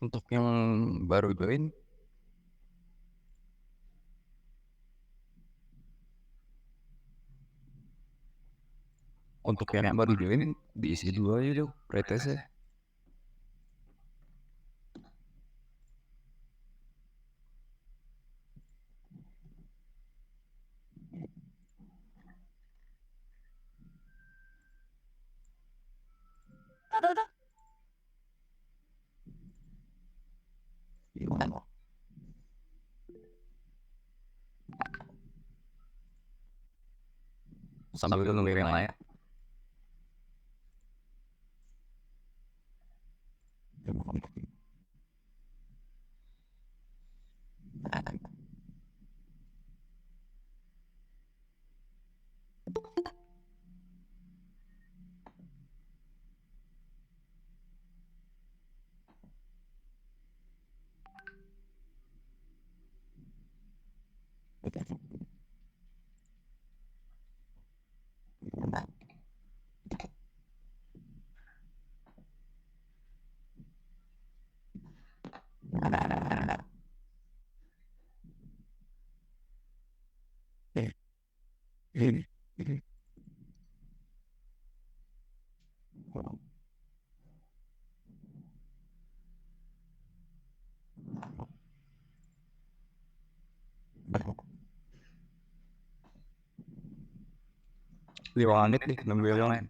Untuk yang baru join, diisi dulu aja tuh pretestnya. Sambil nunggu yang lain. Lima menit nih nunggu yang lain.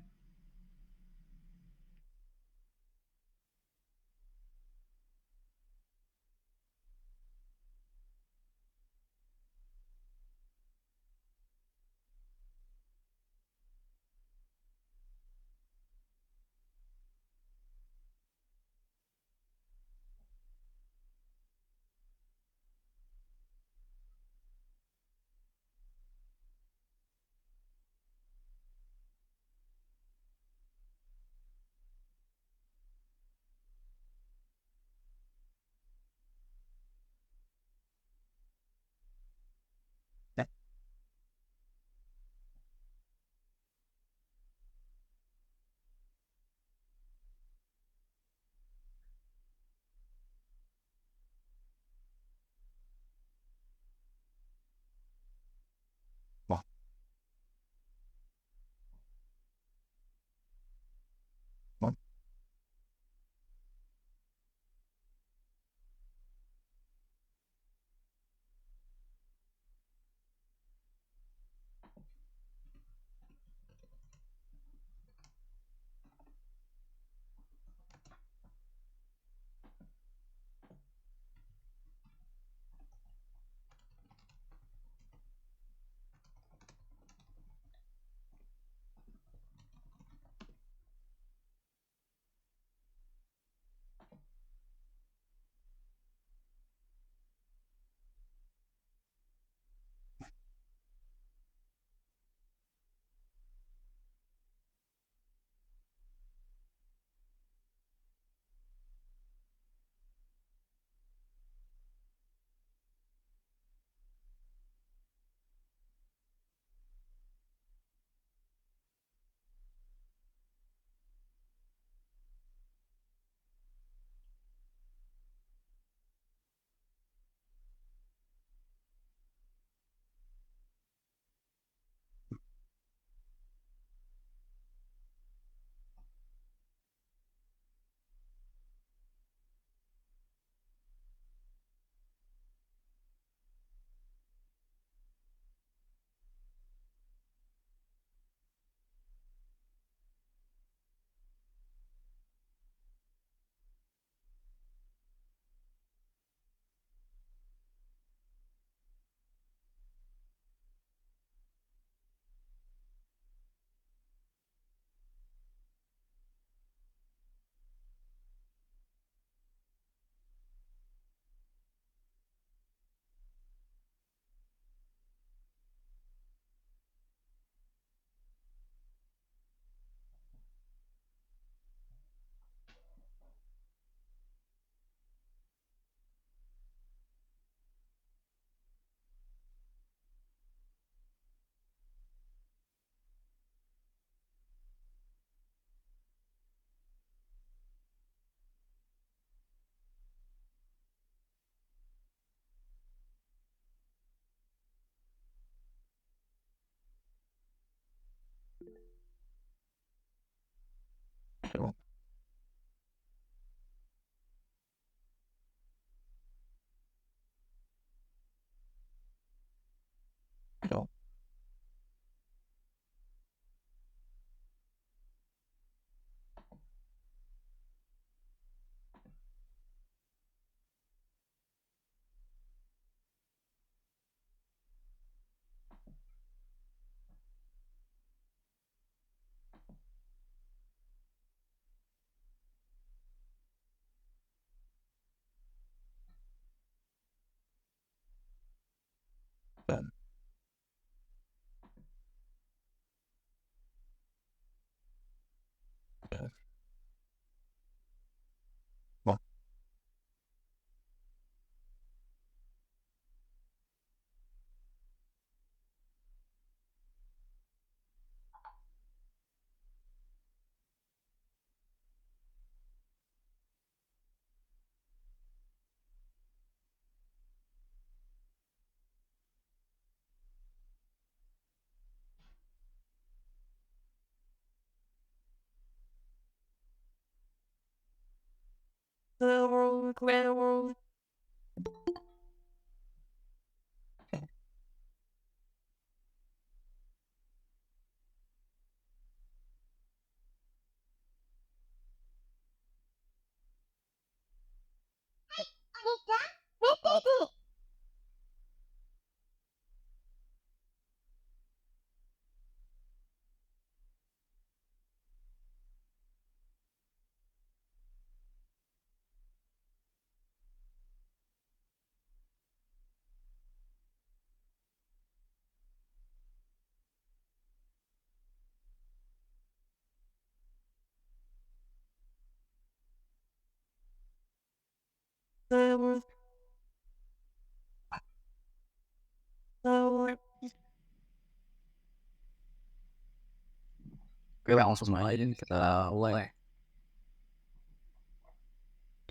Oke, langsung aja kita mulai.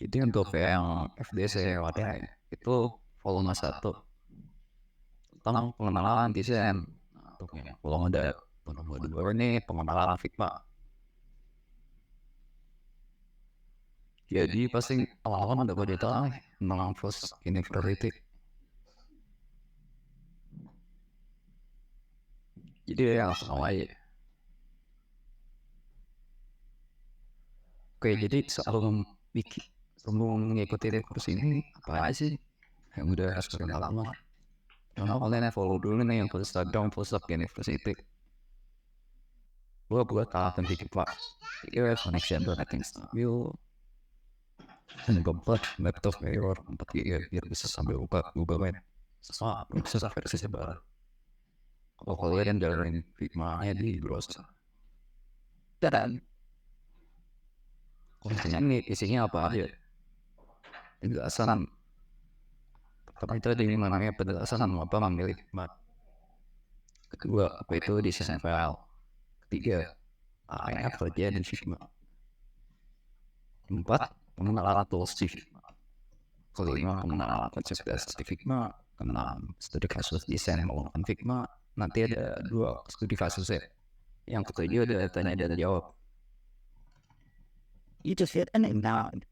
Jadi untuk yang FDC wadah itu volume 1 tentang pengenalan desain. Nah, untuk yang volume ada volume 2 ini pengenalan Figma. Jadi pasti awal-awal ada detail tentang first inevitability. Jadi ya langsung aja. Oke, jadi sebelum mengikuti kurs ini apa aja sih yang udah sudah lama? Karena kalian follow dulu nih yang first university. Gua buat alat yang bikin pak. Iya, connection connecting stabil. Dan keempat, laptop error 4 GB biar bisa sambil buka main. Sama bisa versi sebar. Kalau kalian jalanin Figma-nya di browser. Dan kontennya ini isinya apa aja? Penjelasan. Pertama itu ada yang namanya penjelasan apa memilih Figma. Kedua, apa itu desain file. Ketiga, apa kerja di Figma. Keempat, pengenalan tools di Figma. Kelima, pengenalan konsep dasar di Figma. Keenam, studi kasus desain menggunakan Figma. Nanti ada 2 studi kasusnya. Yang ketujuh ada tanya dan jawab. You just hit an down.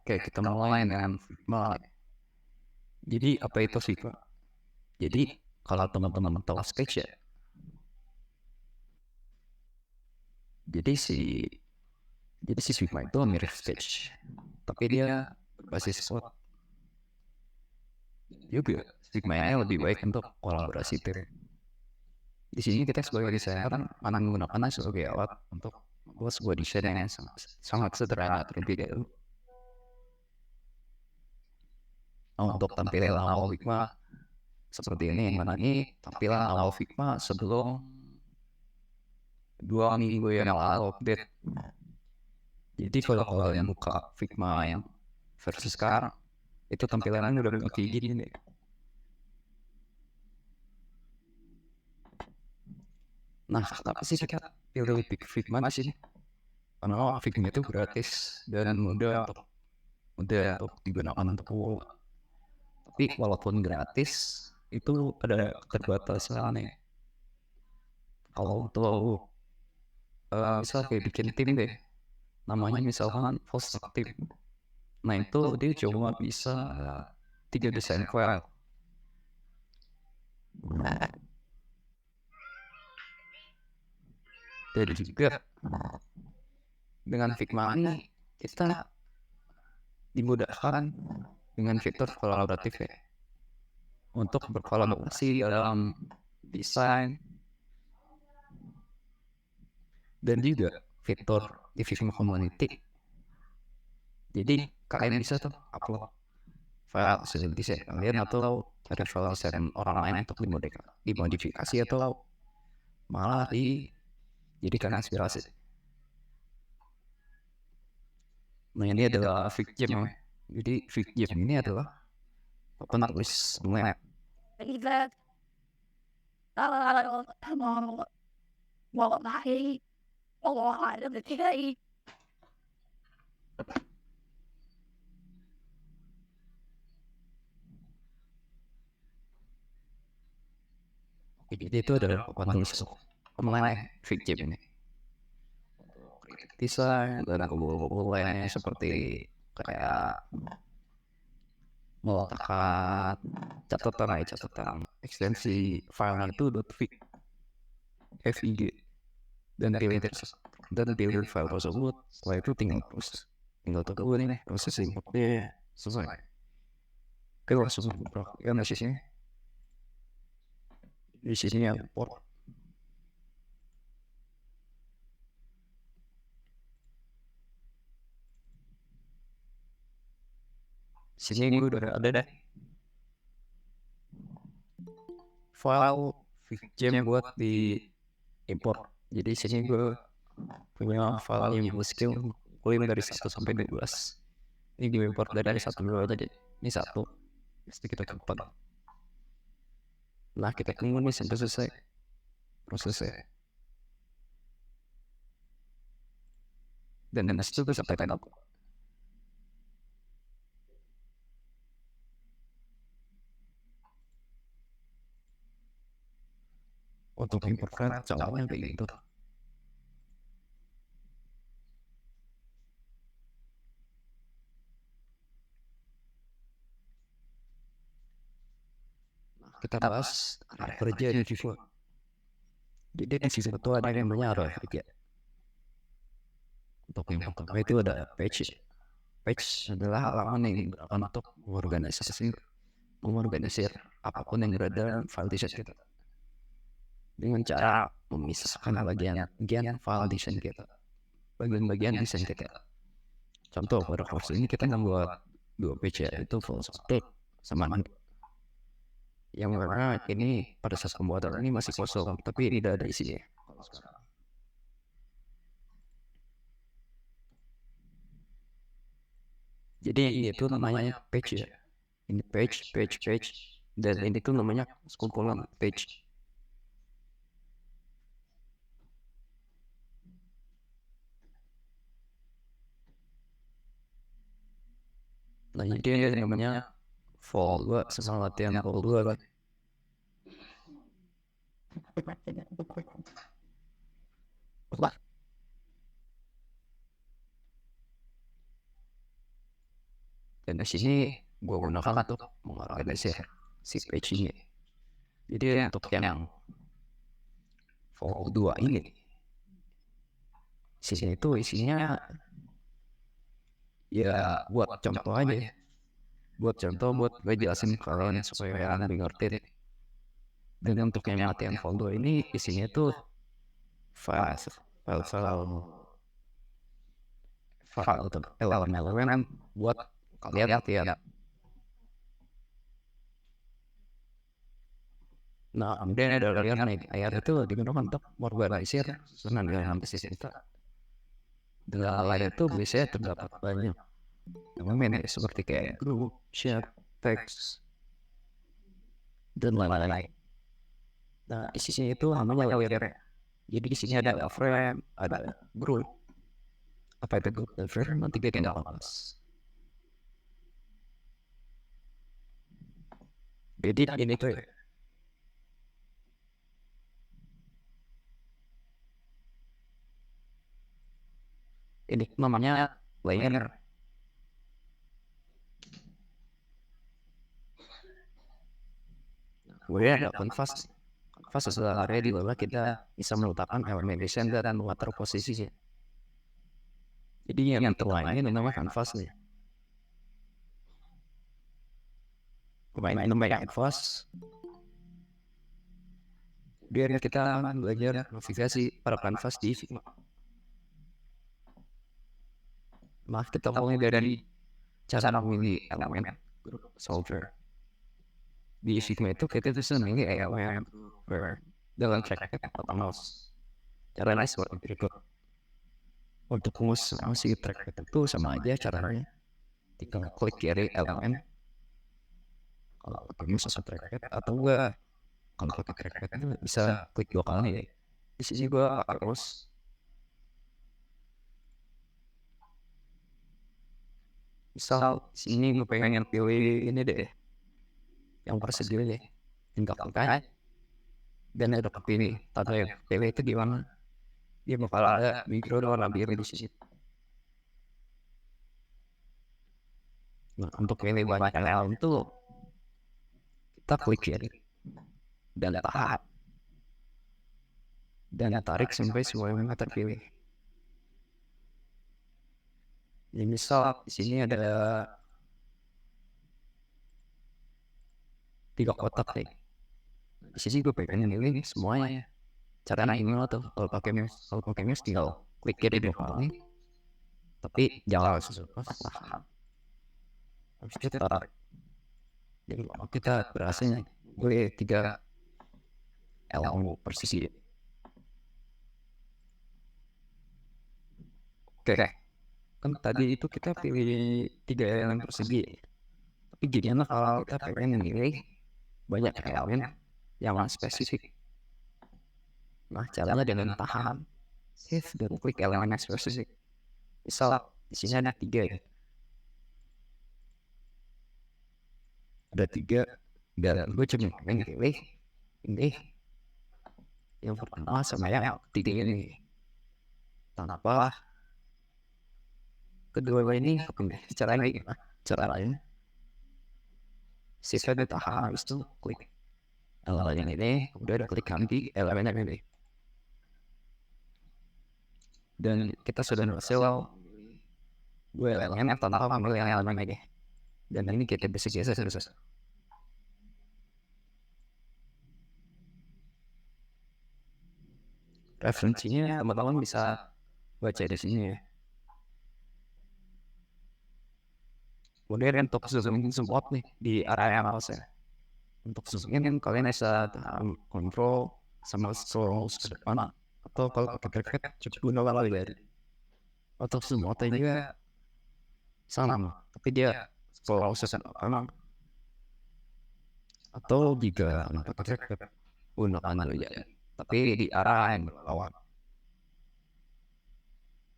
Oke, kita mulai dengan Figma. Jadi apa itu Figma? Jadi kalau teman-teman tahu Sketch ya. Jadi si Figma itu mirip Sketch, tapi dia berbasis code. Juga Figma-nya lebih baik untuk kolaborasi tim. Di sini kita sebagai desainer mana menggunakannya sebagai alat untuk membuat sebuah desain yang sangat sederhana terlebih dahulu. Untuk tampilan awal Figma seperti ini, yang mana ini tampilan awal Figma sebelum 2 minggu yang lalu update. Jadi kalau kalian buka Figma yang versi sekarang, itu tampilannya udah kayak gini nih. Nah, kenapa sih kita pilih Figma sih? Karena Figma itu gratis dan mudah untuk digunakan untuk umum. Tapi walaupun gratis, itu ada keterbatasan nih. Kalau untuk misal kayak bikin tim deh, namanya misalkan post tim. Nah itu dia cuma bisa 3 desain file. Dan juga dengan Figma ini kita dimudahkan dengan fitur kolaboratif ya, untuk berkolaborasi dalam desain. Dan juga fitur di Figma Community. Jadi kalian bisa tuh upload file hasil desain kalian atau cari file desain orang lain untuk dimodifikasi atau malah dijadikan inspirasi. Nah ini adalah Figma. Jadi Figma ini adalah penulis map. Jadi itu adalah penulis online Figma ini. Desain dan lainnya seperti kayak meletakkan catatan ekstensi file itu .fig dan pilih file tersebut. Setelah itu tinggal tunggu nih proses importnya selesai. Oke, langsung buka ya sisinya. Di sini import. Sini gue udah ada deh file Figma buat di import. Jadi sini gue punya file yang gue skill kulim dari 1 sampai 12. Ini gue import dari 1 dulu aja. Ini 1. Pasti kita keempat. Nah kita tunggu nih sampai selesai prosesnya. Dan disitu gue sampai tanda untuk import file caranya kayak gitu. Kita bahas arah kerja di Figma. Jadi di Figma itu ada yang namanya arah kerja. Untuk yang pertama itu ada page. Page adalah halaman yang digunakan untuk mengorganisir apapun yang berada dalam file desain kita dengan cara memisahkan bagian file desain kita, bagian desain kita. Contoh pada course ini kita membuat 2 page, yaitu full state sama yang mana ini pada saat pembuatan ini masih kosong, tapi tidak ada isinya. Jadi itu namanya page ya. Ini page, dan ini tuh namanya kumpulan page. Nah ini namanya vol 2 sama latihan vol 2 kan. Dan di sini gue gunakan untuk mengorganisir si page ini. Jadi untuk yang vol 2 ini, sini itu isinya ya buat contoh aja. Buat gue jelasin kalian supaya kalian lebih ngerti. Dan untuk yang latihan vol 2 ini isinya tuh file elemen buat kalian latihan. Nah, kemudian ada kalian nih, ayat itu digunakan untuk mengorganisir susunan dalam sistem kita. Dengan lain itu biasanya terdapat banyak elemen seperti kayak group, chat, text, dan lain-lain. Nah, di sini itu namanya layer. Jadi di sini ada frame, ada group. Apa itu group dan frame? Nanti kita akan bahas. Jadi ini tuh ini namanya layer. Kemudian ada canvas. Canvas adalah area di mana kita bisa meletakkan elemen desain dan mengatur posisinya. Jadi yang terlain ini namanya canvas nih. Namanya canvas. Biar kita belajar navigasi pada canvas di Figma. Nah, kita mulai dari cara memilih elemen group solver. Di Figma itu kita bisa memilih elemen dengan trackpad atau mouse. Caranya seperti berikut. Untuk mouse trackpad itu sama aja caranya. Tinggal klik kiri elemen kalau pakai mouse atau trackpad, atau enggak kalau pakai trackpad itu bisa klik 2 kali ya. Di sini gua pakai mouse. Misal sini gue pengen pilih ini deh, yang persegi deh, tinggal klik aja dan udah kepilih. Tanda yang pilih itu gimana? Dia bakal ada background warna biru di sini. Nah, untuk pilih banyak elemen itu kita klik kiri dan tahan dan tarik sampai semua yang terpilih. Jadi misal di sini ada 3 kotak nih. Di sini gue pengen milih semuanya. Caranya gimana tuh? Kalau pakai mouse tinggal klik kiri 2 kali, tapi jangan langsung tahan. Habis itu tarik. Jadi kita berhasil gue 3 elemen persegi. Oke, kan tadi itu kita pilih 3 elemen persegi. Tapi gimana kalau kita pengen memilih banyak elemen yang spesifik? Nah, caranya dengan tahan, save, dan klik elemen yang spesifik. Misal di sini ada 3 ya. Ada 3 dan gue cuma pengen pilih ini yang pertama sama yang ketiga ini. Tanpa kedua ini kepilih. Caranya gimana? Cara lain, save dan tahan, habis itu klik elemen ini, kemudian klik ganti elemen yang ini. Dan kita sudah berhasil gue elemen tanpa memilih elemen ini. Dan ini kita bisa geser terus. Referensinya teman-teman bisa baca di sini ya. Kemudian untuk zoom in zoom out nih di area mouse ya. Untuk zoom in kalian bisa tahan control sama scroll ke depan, atau kalau pakai trackpad cukup gunakan lebar. Untuk zoom out juga sama, tapi dia scroll ke kanan, atau jika pakai trackpad gunakan lebar, tapi di arah yang berlawan.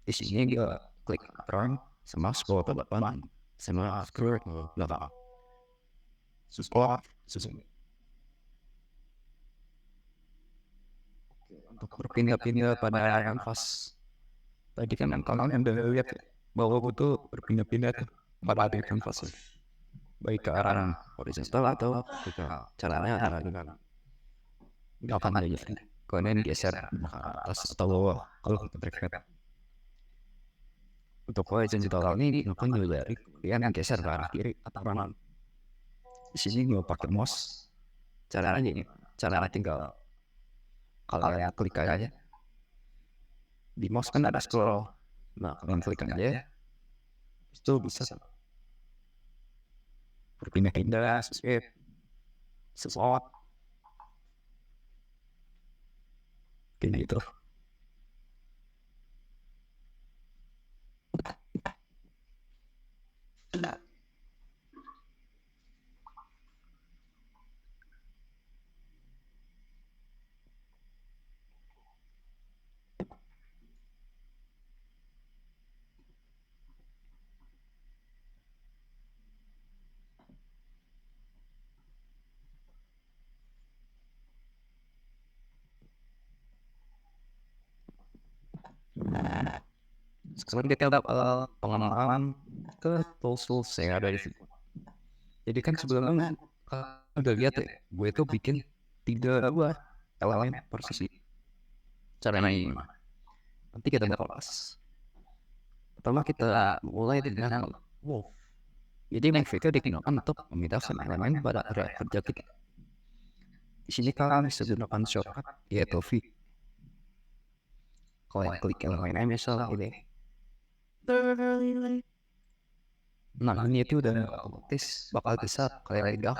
Di sini dia klik kanan sama scroll ke depan sama scroll ke belakang. Susun. Untuk berpindah-pindah pada yang pas. Tadi kan kalian udah lihat ya, bahwa gue tuh berpindah-pindah pada ada kanvas, baik ke arah horizontal atau ke caranya arah dengan akan ada kalian geser atas atau bawah kalau kita trackpad. Untuk horizontal ini akan juga kemudian geser ke arah kiri atau kanan. Di sini gue pakai mouse. Caranya ini, caranya tinggal kalau ya klik aja di mouse kan ada scroll. Nah, kalian klik aja, itu bisa berpindah-pindah sesuatu kayak gitu. Sekarang kita dapat pengenalan ke tools yang ada di situ. Jadi kan sebelumnya udah lihat ya, gue itu bikin 3 elemen persegi. Caranya gimana? Nanti kita bahas. Pertama kita mulai dengan move. Jadi move itu digunakan untuk memindahkan elemen pada area kerja kita. Di sini kalian bisa gunakan shortcut yaitu V. Kalau klik elemen misalnya ini, Nah ini itu udah otomatis bakal bisa kayak legal.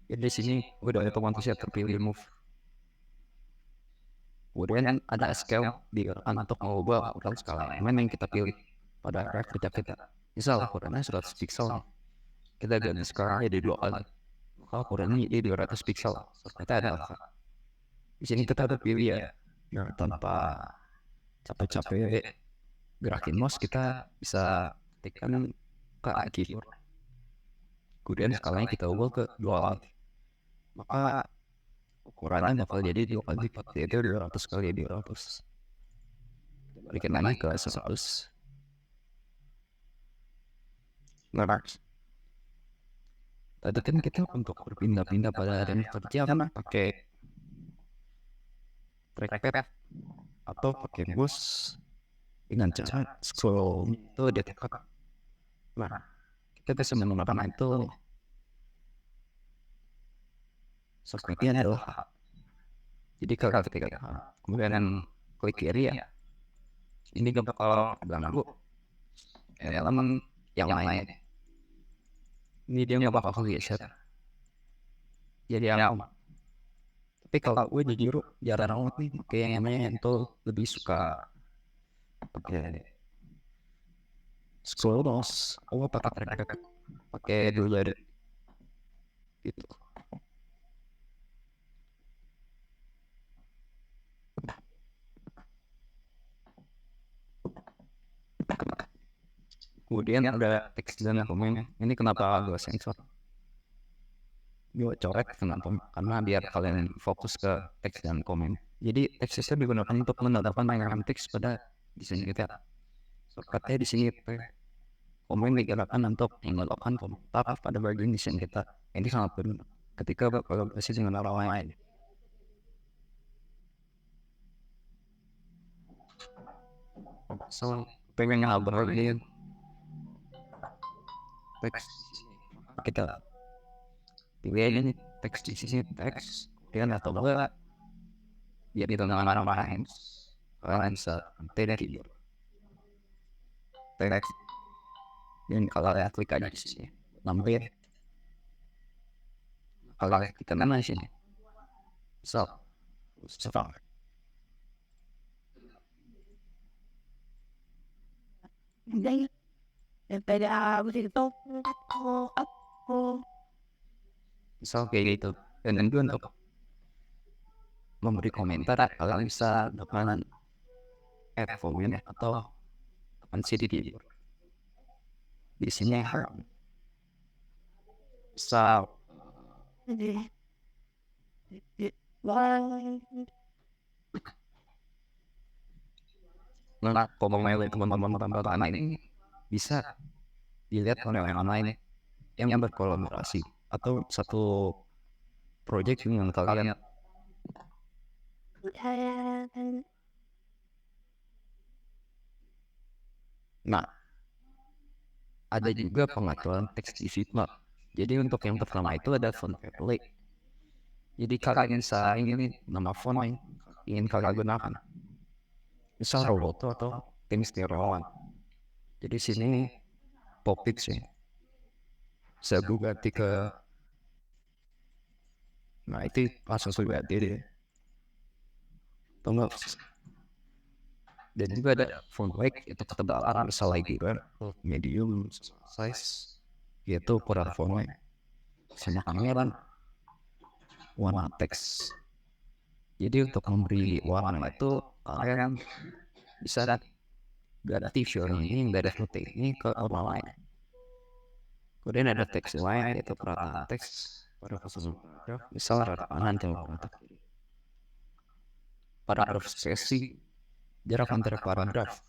Jadi di sini udah otomatis ya terpilih move. Kemudian ada scale digunakan untuk mengubah ukuran skala elemen yang kita pilih pada area kerja kita. Misal ukurannya 100 pixel, kita ganti sekarang jadi 2 kali. Kalau ukurannya jadi 200 pixel, ternyata ada alpha. Di sini kita udah pilih ya, tanpa capek-capek gerakin mouse kita bisa tekan ke keyboard. Kemudian skalanya kita ubah ke 2 kali. Maka ukurannya bakal jadi 2 kali lipat, yaitu 200 kali 200. Balikin lagi ke 100. Nah, tadi kan kita untuk berpindah-pindah pada area kerja kan pakai trackpad atau pakai mouse dengan cara scroll itu ditekan. Nah, kita bisa menggunakan itu shortcutnya adalah H. Jadi kalau ketika kemudian klik kiri ya, ini gak bakal ganggu elemen yang lain. Ini dia nggak bakal geser. Jadi aman. Tapi kalau gue jujur jarang banget nih pakai yang namanya itu, lebih suka pakai scroll mouse. Gue pakai trackpad, pakai dulu ada gitu. Kemudian ada teks dan komen. Ini kenapa gue sensor? Gue coret kenapa? Karena biar kalian fokus ke teks dan komen. Jadi teks itu digunakan untuk menetapkan panggilan teks pada desain kita. Shortcutnya di sini komen digunakan untuk menetapkan komentar pada bagian desain kita. Ini sangat berguna ketika berkolaborasi dengan orang lain. So, pengen ngobrolin teks kita pilih ini teks di sini teks kemudian atau enggak biar ditonton orang lain, kalian bisa tidak keyboard teks. Dan kalau ya klik aja di sini nampil kalau kita mana di sini so misal kayak gitu. Dan juga untuk memberi komentar kalian bisa dengan add comment atau tekan CD di sini bisa ngelak komen teman-teman ini bisa dilihat oleh orang lain yang berkolaborasi atau satu project yang kalian. Nah, ada juga pengaturan teks di Figma. Jadi untuk yang pertama itu ada font family. Jadi kalian bisa ingin nama font yang ingin kalian gunakan. Misal Roboto atau Times New Roman. Jadi sini Popit sih. Saya ganti ke, nah itu langsung saya ganti deh. Tunggu. Dan juga ada font weight itu ketebalan misal lagi kan medium size yaitu ukuran fontnya sama kamera warna teks. Jadi untuk memberi warna itu kalian bisa ganti filenya ini dari putih ini ke warna lain. Kemudian ada teks lain yaitu perata teks pada khusus misal rata kanan atau rata kiri. Paragraf spesi jarak antara paragraf.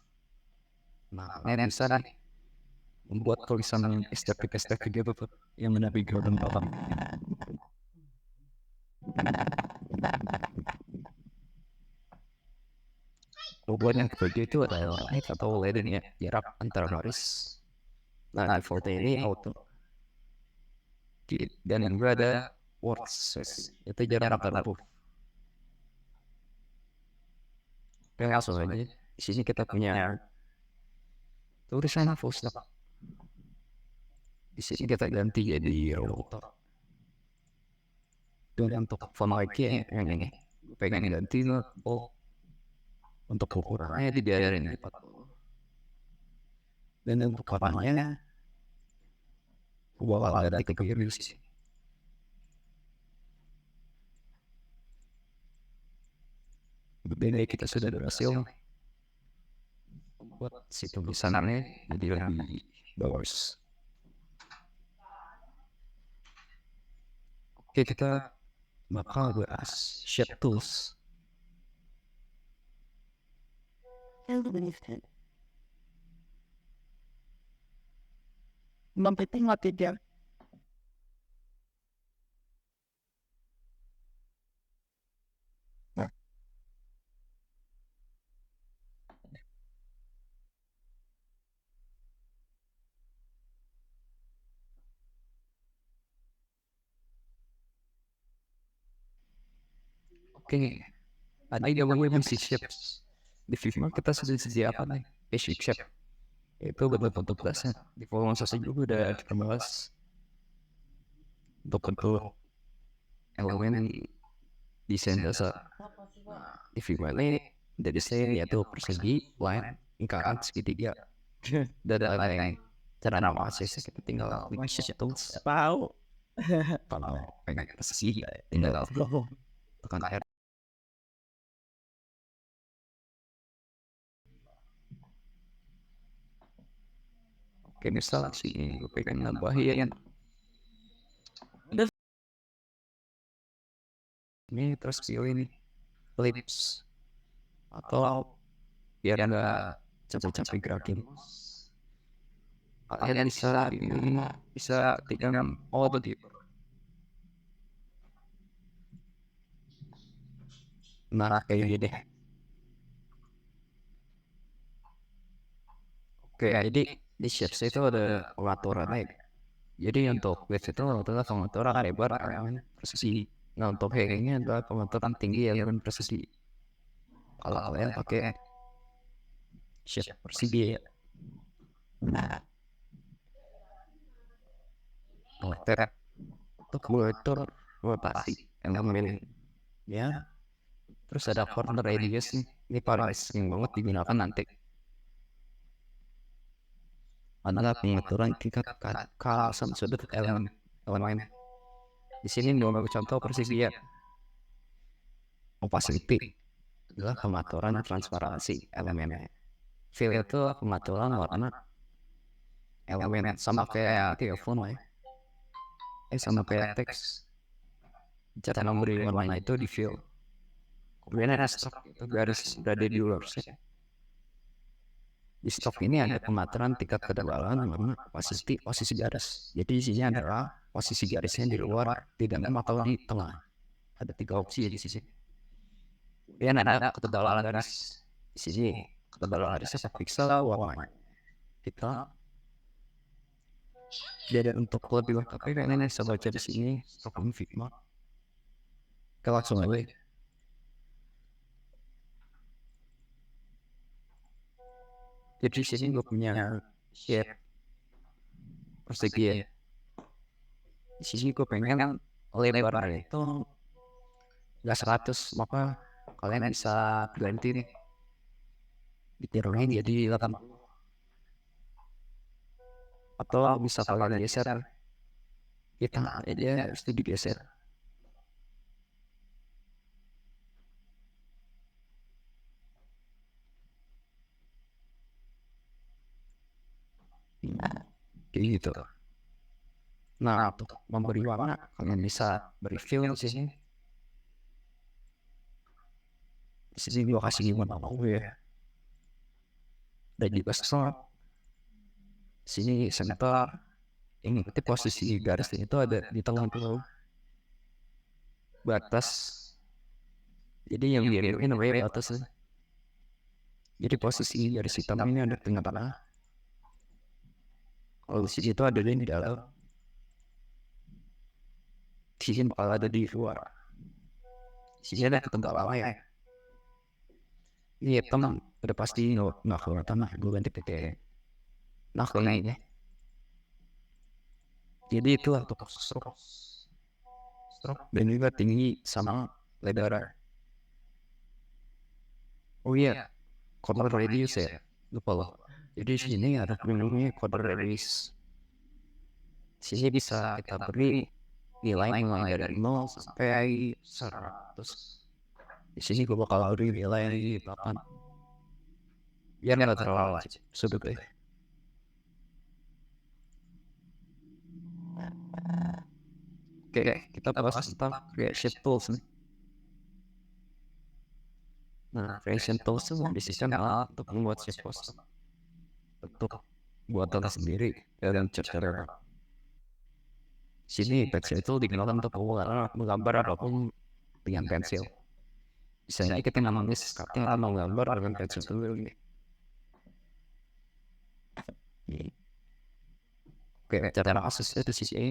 Nah, kalian bisa membuat tulisan yang estetik gitu tuh yang menavigasi dan bawah. Tujuannya kerja itu adalah atau leading ya jarak antara baris. Nah, default ini auto. Dan yang juga ada words itu jarak antara huruf. Langsung aja di sini kita punya tulisannya full stack. Di sini kita ganti jadi router. Dan untuk font like yang ini, pengen ganti untuk ukurannya dibiarin 40. Dan untuk warnanya, gua bakal ganti ke biru sih. Ini kita sudah berhasil buat si tulisannya jadi lebih bagus. Oke, kita bakal bahas shape tools. Penting tidak. Oke, ada yang si shapes. Di Figma kita sudah sediakan nih basic shape. Itu bentuk dasar. Di volume sosial juga udah dibahas untuk bentuk elemen desain dasar. Di Figma ini ada desain yaitu persegi, line, lingkaran, segitiga, dan lain-lain. Cara nama akses kita tinggal klik shape tools. Tahu. Kalau pengen persegi tinggal tekan R. Oke, misal sih gue pengen nambahin ini, terus pilih ini ellipse atau biar nggak capek-capek gerakin, kalian bisa tekan auto dip. Nah kayak gini deh. Oke, jadi di shapes itu ada pengaturannya. Jadi untuk width itu adalah pengaturan lebar yang persegi. Nah untuk height-nya adalah pengaturan tinggi yang persegi. Kalau kalian pakai shape persegi, nah untuk monitor rotasi elemen ya. Terus ada corner radius nih, ini paling sering banget digunakan nanti. Adalah pengaturan tingkat sama sudut elemen. Di sini mau contoh persegi ya. Opacity adalah pengaturan transparansi elemennya. Fill itu pengaturan warna elemen, sama kayak telepon lah ya. Sama kayak teks. Cara memberi warna itu di fill. Kemudian ada stroke, itu garis berada di luar sih. Di stroke ini ada pengaturan tingkat ketebalan warna posisi garis. Jadi isinya adalah posisi garisnya di luar, di dalam atau di tengah. Ada 3 opsi di sini. Kemudian ada ketebalan garis. Di sini ketebalan garisnya pixel warna. Kita jadi untuk lebih lengkap kalian bisa baca di sini stroke Figma. Kita langsung aja. Jadi di sini gue punya shape persegi ya. Di sini gue pengen lebarnya itu nggak 100, maka kalian bisa ganti nih, dikurangin jadi 80. Atau bisa kalian geser, kita aja harus digeser. Kayak gitu. Nah, untuk memberi warna kalian bisa beri fill di sini. Di sini gue kasih warna gue ya. Dan juga stroke. Sini center. Ini posisi garis itu ada di tengah-tengah batas. Jadi yang dirimin way atas. Jadi posisi garis hitam ini ada tengah-tengah. Kalau di situ ada di dalam. Di sini bakal ada di luar. Di sini ada ketembak bawah ya. Ini hitam udah pasti nggak kelihatan lah. Gue ganti PT. Nah kayak ini. Jadi itu untuk stroke dan juga tinggi sama lebar. Oh iya, corner radius ya, lupa loh. Jadi sini ada pelindungnya corner radius. Sini bisa kita beri nilai mulai dari 0 sampai 100. Di sini gue bakal beri nilai 8. Biar nggak terlalu wajib, sudut deh. Oke, kita bahas tentang creation tools nih. Nah, creation tools itu mengisikan alat untuk membuat shape poster. Untuk buatan sendiri dan cara. Sini pensil itu digunakan untuk menggambar apapun dengan pensil. Misalnya kita menulis kata atau menggambar dengan pensil dulu ini. Oke, cara aksesnya di sini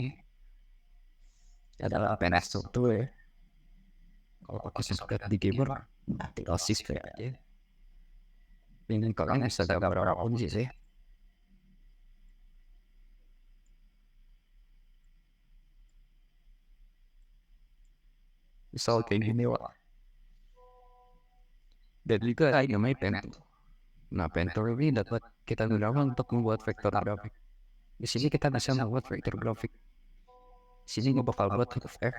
adalah pencil tool ya. Kalau pakai shortcut di keyboard, tinggal shift aja. Ini kalian bisa gambar apapun sih. Misal kayak gini lah. Dan juga ada namanya pen tool. Nah, pen tool ini dapat kita gunakan untuk membuat vektor grafik. Di sini kita bisa membuat vektor grafik. Di sini gue bakal buat huruf F.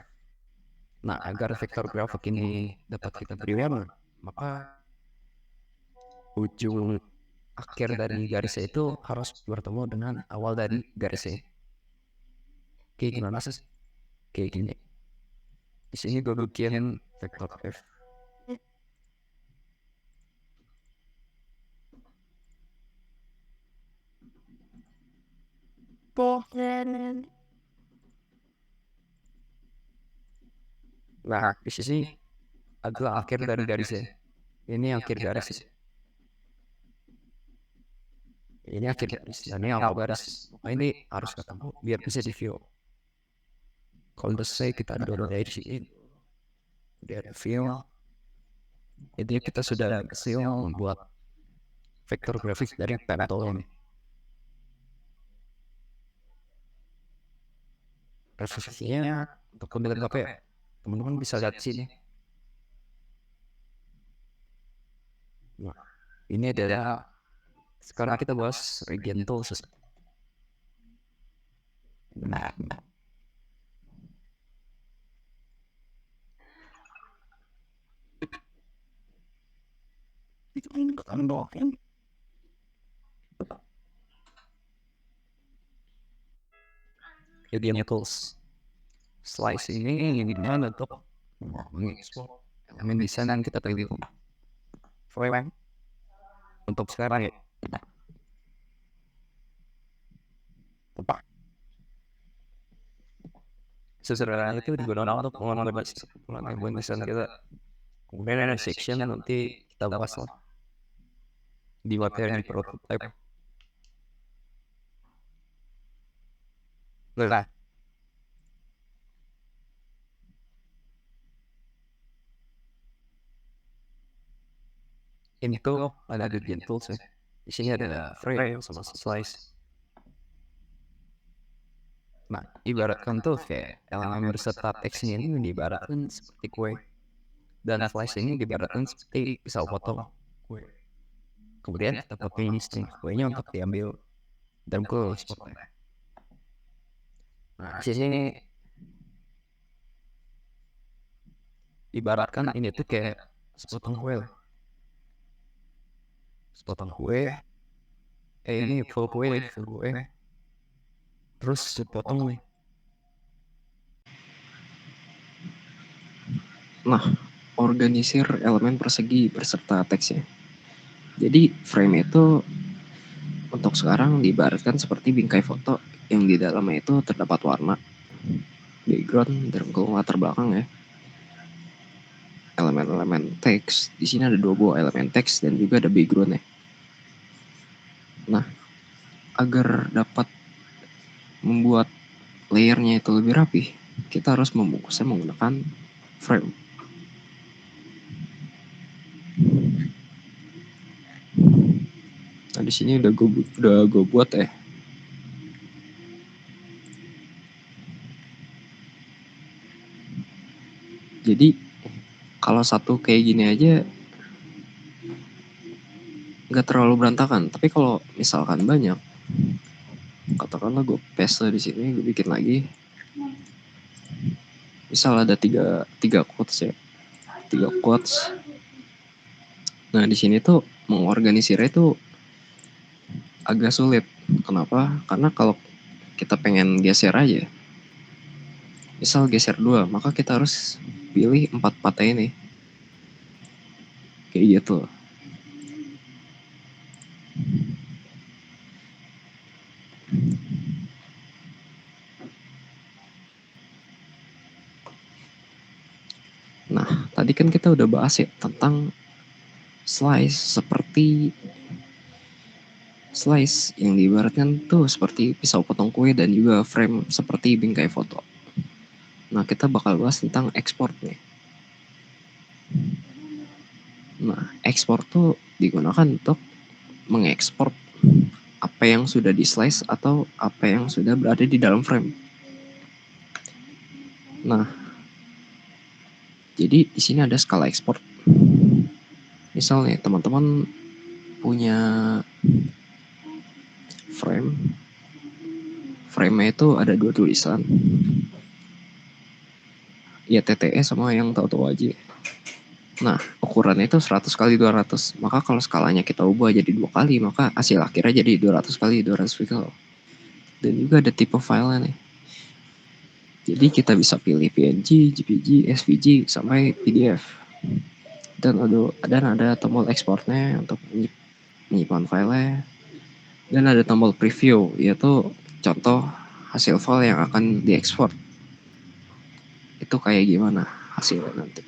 Nah, agar vektor grafik ini dapat kita beri warna, maka ujung akhir dari garisnya itu harus bertemu dengan awal dari garisnya. Kayak gimana sih? Kayak gini. Di sini gue bikin vektor F. Nah, di sini adalah akhir dari garisnya. Ini akhir garis. Ini akhir garis. Dan ini awal garis. Nah, ini harus ketemu biar bisa di view. Kalau selesai kita download dari sini. Dari view. Jadi kita sudah berhasil membuat vektor grafik dari pen tool ini. Referensinya untuk pemilihan HP ya. Teman-teman bisa lihat di sini. Nah, ini adalah sekarang kita bahas region tools. Nah, region tools. Slice ini gimana untuk mengekspor elemen desain yang kita pilih. Frame untuk sekarang ya. Tepat. Sesederhana itu digunakan untuk mengambil desain kita. Kemudian ada section nanti kita bahas lah di materi prototype. Nah, ini tuh ada region tools ya. Di sini ada frame sama slice. Nah, ibaratkan tuh kayak elemen berserta teksnya ini diibaratkan seperti kue. Dan slice ini diibaratkan seperti pisau potong kue. Kemudian kita pakai ini string kuenya untuk diambil dan ke ekspornya. Nah, di sini ibaratkan ini tuh kayak sepotong kue. Sepotong kue. Ini full kue nih, full kue. Terus sepotong nih. Nah, organisir elemen persegi berserta teksnya. Jadi frame itu untuk sekarang diibaratkan seperti bingkai foto yang di dalamnya itu terdapat warna, background, dan latar belakang ya. Elemen-elemen teks. Di sini ada 2 buah elemen teks dan juga ada background ya. Nah, agar dapat membuat layernya itu lebih rapi, kita harus membungkusnya menggunakan frame. Nah, di sini udah gue buat ya Jadi kalau satu kayak gini aja nggak terlalu berantakan. Tapi kalau misalkan banyak, katakanlah gue paste di sini, gue bikin lagi. Misal ada tiga quotes ya, 3 quotes. Nah di sini tuh mengorganisirnya itu agak sulit. Kenapa? Karena kalau kita pengen geser aja, misal geser 2, maka kita harus pilih 4 patah ini. Kayak gitu. Nah, tadi kan kita udah bahas ya tentang slice yang diibaratkan tuh seperti pisau potong kue dan juga frame seperti bingkai foto. Nah, kita bakal bahas tentang export nih. Nah, export tuh digunakan untuk mengekspor apa yang sudah di slice atau apa yang sudah berada di dalam frame. Nah, jadi di sini ada skala ekspor. Misalnya teman-teman punya frame-nya itu ada 2 tulisan. Ya TTE sama yang tahu-tahu aja. Nah, ukurannya itu 100 kali 200. Maka kalau skalanya kita ubah jadi 2 kali, maka hasil akhirnya jadi 200 kali 200 pixel. Dan juga ada tipe filenya nih. Jadi kita bisa pilih PNG, JPG, SVG, sampai PDF. Dan ada tombol ekspornya untuk menyimpan filenya. Dan ada tombol preview, yaitu contoh hasil file yang akan diekspor. Itu kayak gimana hasilnya nanti.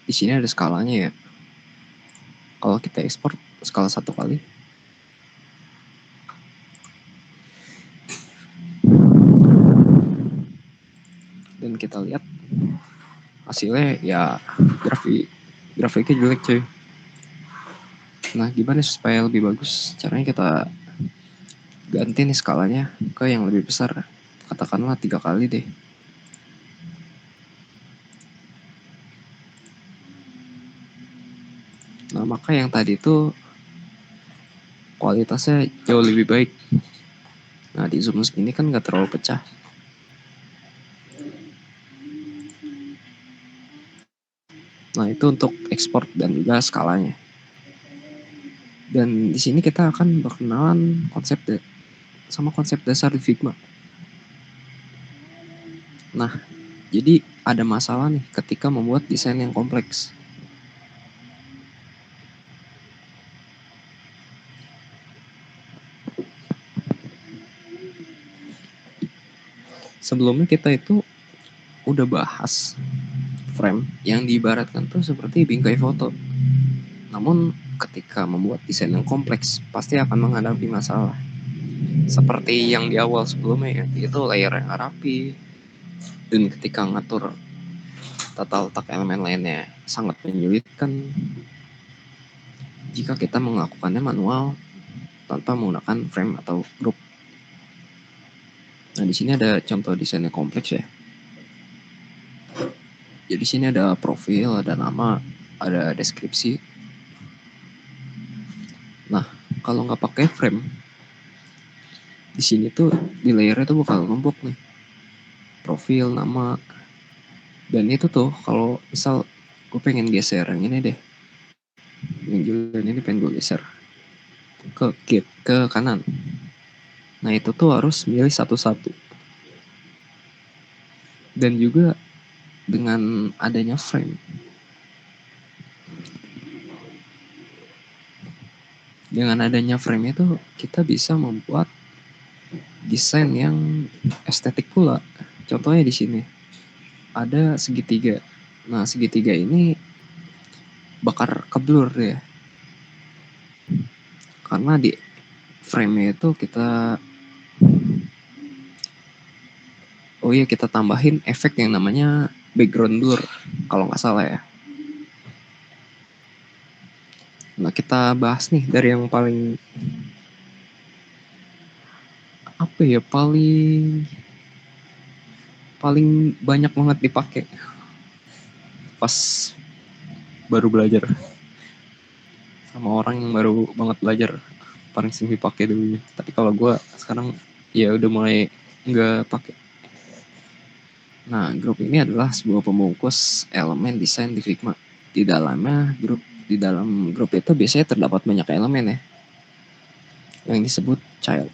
Di sini ada skalanya ya. Kalau kita ekspor skala 1 kali, dan kita lihat hasilnya ya grafiknya jelek cuy. Nah gimana supaya lebih bagus? Caranya kita ganti nih skalanya ke yang lebih besar. Katakanlah 3 kali deh. Nah maka yang tadi itu kualitasnya jauh lebih baik. Nah di zoom segini kan gak terlalu pecah. Nah itu untuk ekspor dan juga skalanya. Dan di sini kita akan berkenalan sama konsep dasar di Figma. Nah, jadi ada masalah nih ketika membuat desain yang kompleks. Sebelumnya kita itu udah bahas frame yang diibaratkan tuh seperti bingkai foto. Namun ketika membuat desain yang kompleks pasti akan menghadapi masalah. Seperti yang di awal sebelumnya ya, itu layer yang rapi, dan ketika ngatur tata letak elemen lainnya sangat menyulitkan jika kita melakukannya manual tanpa menggunakan frame atau group. Nah, di sini ada contoh desainnya kompleks ya. Jadi di sini ada profil, ada nama, ada deskripsi. Nah, kalau nggak pakai frame, di sini tuh di layernya tuh bakal numpuk nih. Profil, nama, dan itu tuh kalau misal gue pengen geser yang ini deh, yang julian ini pengen gue geser ke kanan. Nah itu tuh harus milih satu-satu. Dan juga dengan adanya frame, itu kita bisa membuat desain yang estetik pula. Contohnya di sini ada segitiga. Nah segitiga ini bakar ke blur ya, karena di frame-nya itu kita tambahin efek yang namanya background blur kalau nggak salah ya. Nah, kita bahas nih dari yang paling apa ya, paling banyak banget dipakai pas baru belajar, sama orang yang baru banget belajar paling sering dipakai dulu. Tapi kalau gue sekarang ya udah mulai nggak pakai. Nah, grup ini adalah sebuah pembungkus elemen desain di Figma. Di dalam grup itu biasanya terdapat banyak elemen ya, yang disebut child.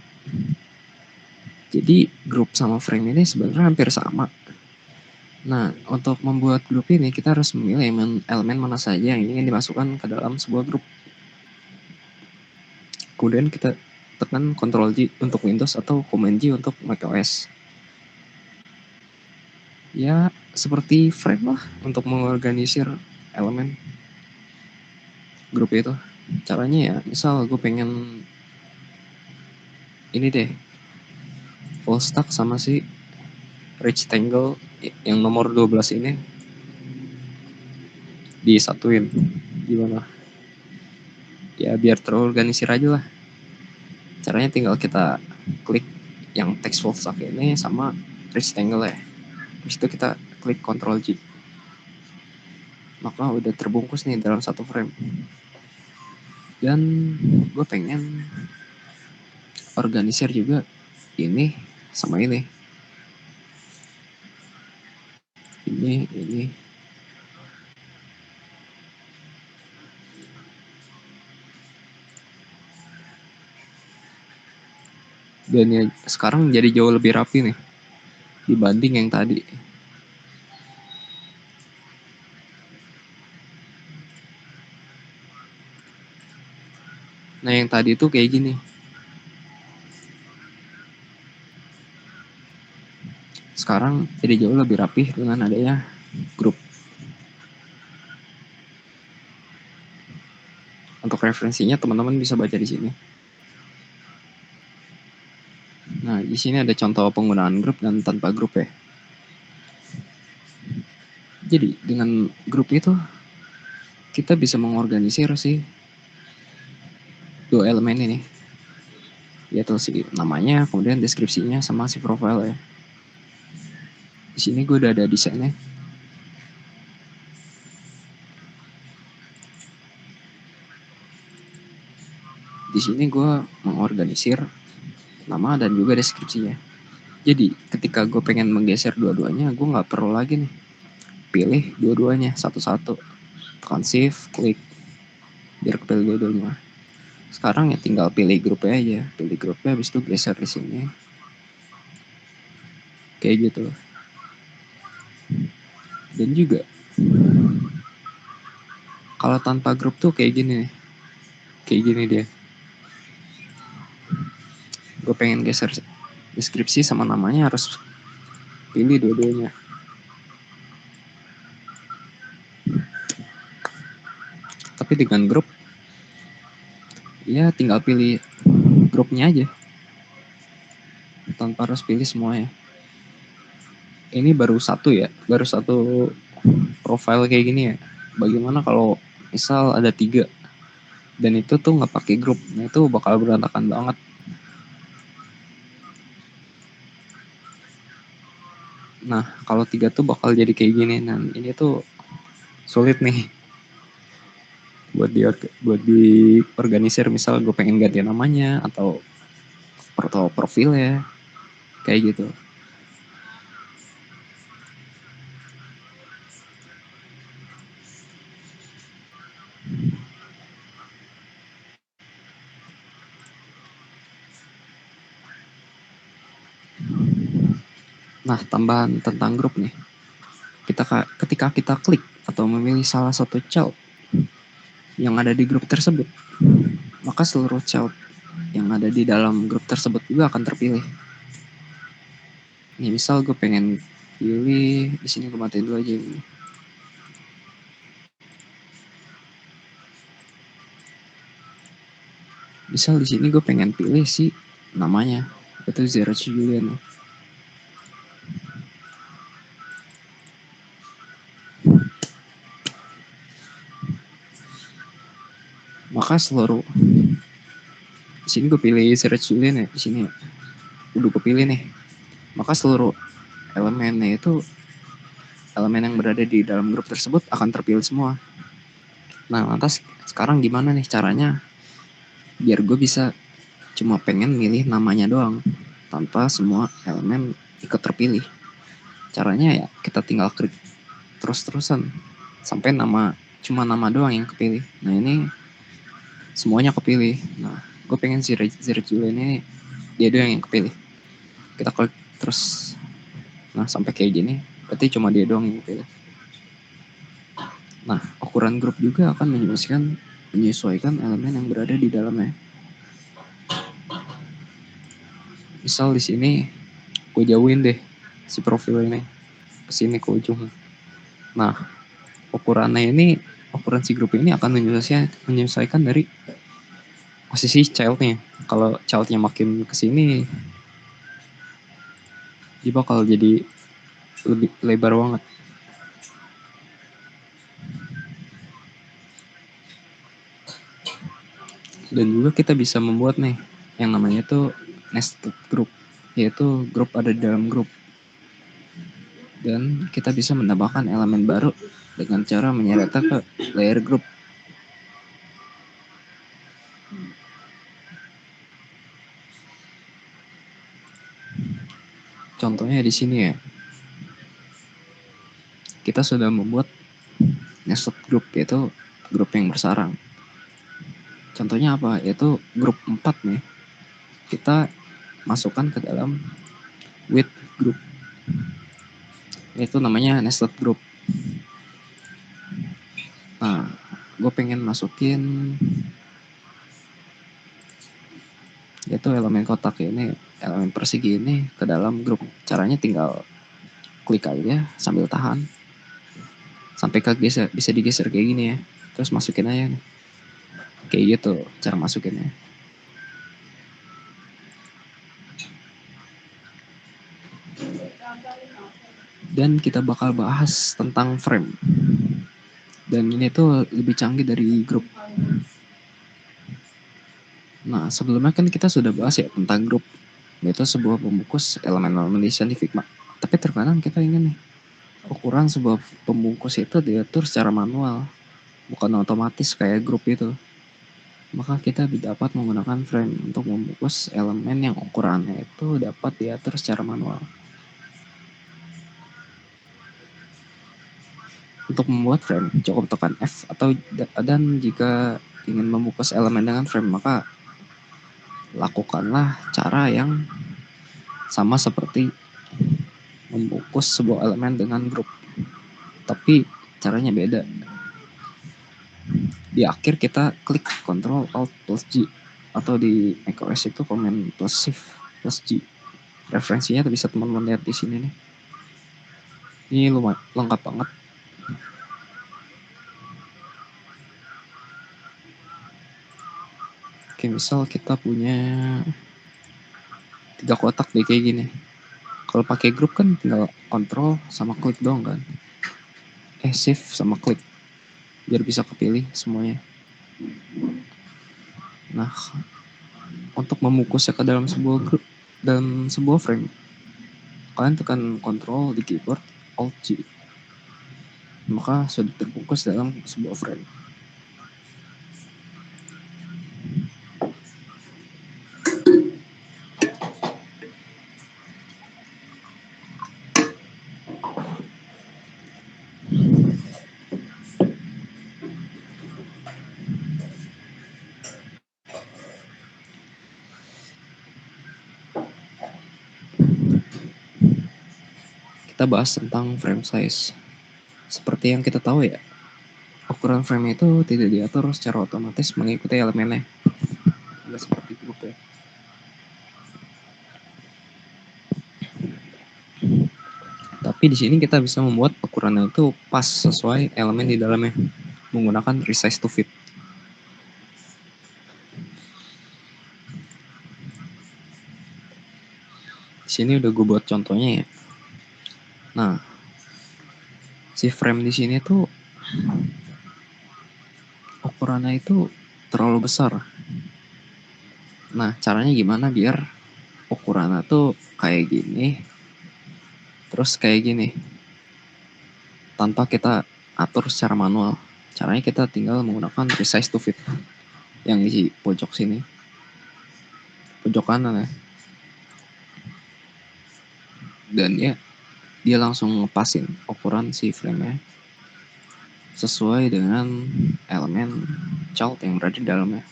Jadi grup sama frame ini sebenarnya hampir sama. Nah, untuk membuat grup ini kita harus memilih elemen mana saja yang ingin dimasukkan ke dalam sebuah grup. Kemudian kita tekan Ctrl J untuk Windows atau Command J untuk macOS. Ya, seperti frame lah untuk mengorganisir elemen grup itu. Caranya ya, misal gue pengen ini deh, full stack sama si rectangle yang nomor 12 ini disatuin. Gimana? Ya biar terorganisir aja lah. Caranya tinggal kita klik yang text full stack ini sama rectangle ya. Habis itu kita klik Ctrl J. Maka udah terbungkus nih dalam satu frame. Dan gue pengen organisir juga ini sama ini. Ini. Dan ya sekarang jadi jauh lebih rapi nih dibanding yang tadi. Nah, yang tadi tuh kayak gini. Sekarang jadi jauh lebih rapih dengan adanya grup. Untuk referensinya teman-teman bisa baca di sini. Nah, di sini ada contoh penggunaan grup dan tanpa grup ya. Jadi dengan grup itu kita bisa mengorganisir si dua elemen ini, yaitu si namanya, kemudian deskripsinya sama si profile ya. Di sini gue udah ada desainnya. Di sini gue mengorganisir nama dan juga deskripsinya. Jadi ketika gue pengen menggeser dua-duanya, gue nggak perlu lagi nih pilih dua-duanya satu-satu. Tekan shift, klik, biar kepilih dua-duanya. Sekarang ya tinggal pilih grupnya aja, pilih grupnya, habis itu geser di sini. Kayak gitu. Dan juga kalau tanpa grup tuh kayak gini nih. Kayak gini dia. Gue pengen geser deskripsi sama namanya, harus pilih dua-duanya. Tapi dengan grup, ya tinggal pilih grupnya aja, tanpa harus pilih semuanya. Ini baru satu ya, baru satu profile kayak gini ya. Bagaimana kalau misal ada 3 dan itu tuh nggak pakai grup? Nah, itu bakal berantakan banget. Nah, kalau 3 tuh bakal jadi kayak gini. Nah, ini tuh sulit nih buat diorganisir. Misal gue pengen ganti namanya atau foto profilnya kayak gitu. Nah, tambahan tentang grup nih. Ketika kita klik atau memilih salah satu child yang ada di grup tersebut, maka seluruh child yang ada di dalam grup tersebut juga akan terpilih. Nih, misal gue pengen pilih di sini, gue matiin dulu aja ini. Misal di sini gue pengen pilih si namanya, itu Zero Julian. Maka seluruh di sini gue pilih search dulu nih di sini. Udah gue pilih nih. Maka seluruh elemennya itu elemen yang berada di dalam grup tersebut akan terpilih semua. Nah, lantas sekarang gimana nih caranya biar gue bisa cuma pengen milih namanya doang tanpa semua elemen ikut terpilih. Caranya ya kita tinggal klik terus-terusan sampai cuma nama doang yang kepilih. Nah, ini semuanya kepilih. Nah, gue pengen si Zerjul ini dia doang yang kepilih. Kita klik terus. Nah, sampai kayak gini berarti cuma dia doang yang kepilih. Nah, ukuran grup juga akan menyesuaikan elemen yang berada di dalamnya. Misal di sini gue jauhin deh si profil ini ke sini ke ujung. Nah, ukuran si grup ini akan menyesuaikan dari posisi childnya. Kalau childnya makin ke sini, dia bakal jadi lebih lebar banget. Dan juga kita bisa membuat nih yang namanya tuh nested group, yaitu grup ada di dalam grup. Dan kita bisa menambahkan elemen baru dengan cara menyertai ke layer group. Contohnya di sini ya. Kita sudah membuat nested group, yaitu grup yang bersarang. Contohnya apa? Yaitu grup 4 nih. Kita masukkan ke dalam with group. Itu namanya nested group. Nah, gue pengen masukin yaitu elemen kotak ini, elemen persegi ini ke dalam grup. Caranya tinggal klik aja sambil tahan sampai bisa digeser kayak gini ya. Terus masukin aja nih. Kayak gitu cara masukinnya. Dan kita bakal bahas tentang frame. Dan ini tuh lebih canggih dari grup. Nah, sebelumnya kan kita sudah bahas ya tentang grup. Itu sebuah pembungkus elemen-elemen desain di Figma. Tapi terkadang kita ingin nih, ukuran sebuah pembungkus itu diatur secara manual, bukan otomatis kayak grup itu. Maka kita dapat menggunakan frame untuk membungkus elemen yang ukurannya itu dapat diatur secara manual. Untuk membuat frame, cukup tekan F dan jika ingin membungkus elemen dengan frame, maka lakukanlah cara yang sama seperti membungkus sebuah elemen dengan grup. Tapi caranya beda. Di akhir kita klik Ctrl Alt plus G atau di macOS itu Command plus Shift plus G. Referensinya bisa teman-teman lihat di sini nih. Ini lumayan lengkap banget. Oke, misal kita punya 3 kotak deh kayak gini. Kalau pakai grup kan tinggal Ctrl sama klik doang kan. Shift sama klik biar bisa kepilih semuanya. Nah, untuk membungkusnya ke dalam sebuah grup dan sebuah frame, kalian tekan Ctrl di keyboard Alt G. Maka sudah terbungkus dalam sebuah frame. Kita bahas tentang frame size. Seperti yang kita tahu ya, ukuran frame itu tidak diatur secara otomatis mengikuti elemennya. Tidak seperti grup ya. Tapi di sini kita bisa membuat ukurannya itu pas sesuai elemen di dalamnya menggunakan resize to fit. Di sini udah gue buat contohnya ya. Nah, si frame di sini tuh ukurannya itu terlalu besar. Nah, caranya gimana biar ukurannya tuh kayak gini, terus kayak gini, tanpa kita atur secara manual. Caranya kita tinggal menggunakan resize to fit yang di pojok sini, pojok kanan ya. Dan ya, dia langsung ngepasin ukuran si frame-nya sesuai dengan elemen child yang berada di dalamnya.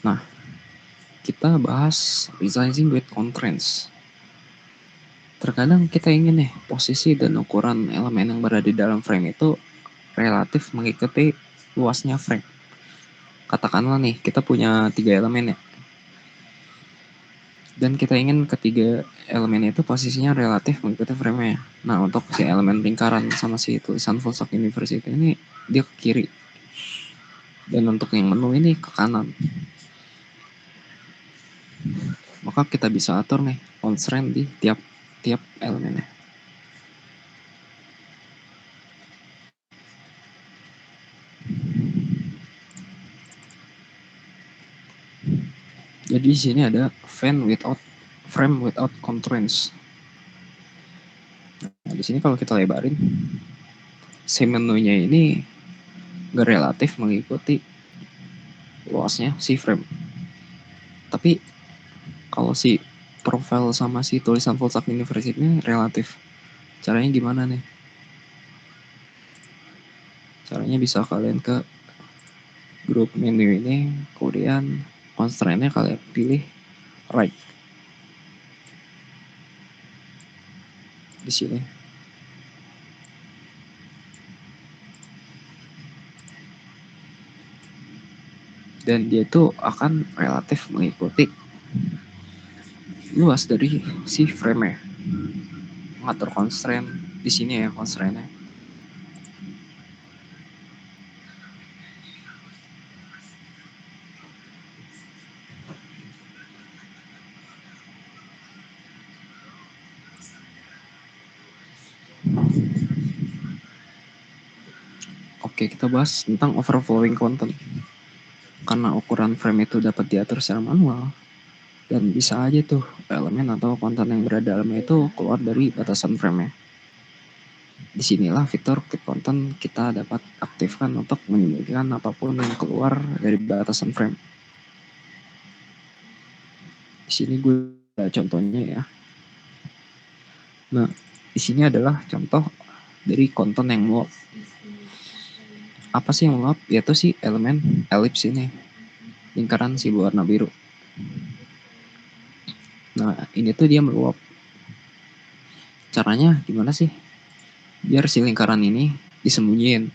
Nah, kita bahas resizing with constraints. Terkadang kita ingin nih posisi dan ukuran elemen yang berada di dalam frame itu relatif mengikuti luasnya frame. Katakanlah nih kita punya 3 elemen ya, dan kita ingin ketiga elemen itu posisinya relatif mengikuti frame-nya. Nah, untuk si elemen lingkaran sama si tulisan full stack university ini dia ke kiri, dan untuk yang menu ini ke kanan. Maka kita bisa atur nih constraint di tiap elemennya. Jadi di sini ada frame without constraints. Nah, di sini kalau kita lebarin, si menunya ini gak relatif mengikuti luasnya si frame. Tapi kalau si profile sama si tulisan full stack university-nya relatif. Caranya gimana nih? Caranya bisa kalian ke grup menu ini, kemudian constraint-nya kalian pilih right. Di sini. Dan dia itu akan relatif mengikuti luas dari si frame-nya. Mengatur constraint di sini ya constraint-nya. Oke, kita bahas tentang overflowing content. Karena ukuran frame itu dapat diatur secara manual, dan bisa aja tuh elemen atau konten yang berada dalamnya itu keluar dari batasan frame-nya. Disinilah fitur clip content kita dapat aktifkan untuk menyembunyikan apapun yang keluar dari batasan frame. Di sini gue ada contohnya ya. Nah, di sini adalah contoh dari konten yang meluap. Apa sih yang meluap? Yaitu si elemen ellipse ini, lingkaran si berwarna biru. Nah, ini tuh dia meluap. Caranya gimana sih? Biar si lingkaran ini disembunyiin.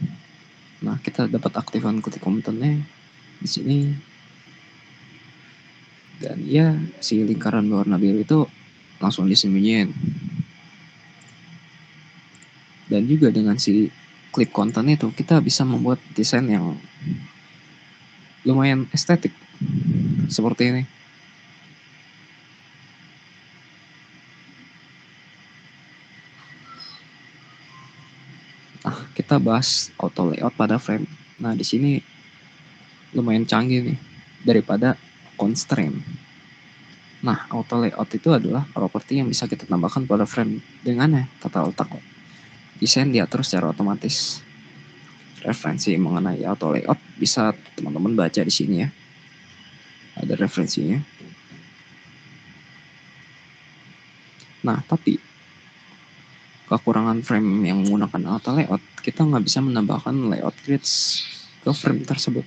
Nah, kita dapat aktifkan clip content-nya di sini. Dan ya, si lingkaran berwarna biru itu langsung disembunyiin. Dan juga dengan si clip content itu kita bisa membuat desain yang lumayan estetik seperti ini. Nah, kita bahas auto layout pada frame. Nah, di sini lumayan canggih nih daripada constraint. Nah, auto layout itu adalah properti yang bisa kita tambahkan pada frame dengan tata letak desain diatur secara otomatis. Referensi mengenai auto layout bisa teman-teman baca di sini ya. Ada referensinya. Nah, tapi kekurangan frame yang menggunakan auto layout, kita nggak bisa menambahkan layout grids ke frame tersebut.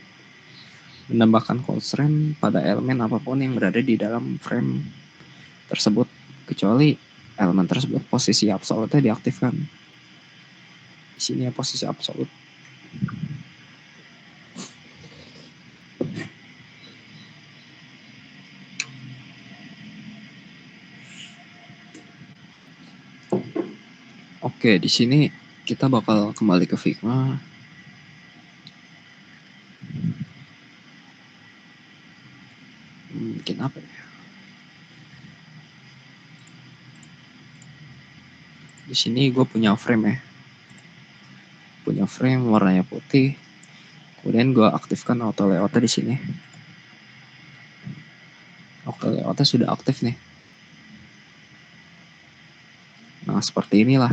Menambahkan constraint pada elemen apapun yang berada di dalam frame tersebut, kecuali elemen tersebut posisi absolutnya diaktifkan. Di sini ya posisi absolut. Oke, di sini kita bakal kembali ke Figma. Bikin apa ya? Di sini gue punya frame ya. Punya frame warnanya putih. Kemudian gue aktifkan auto layoutnya di sini. Auto layoutnya sudah aktif nih. Nah, seperti inilah.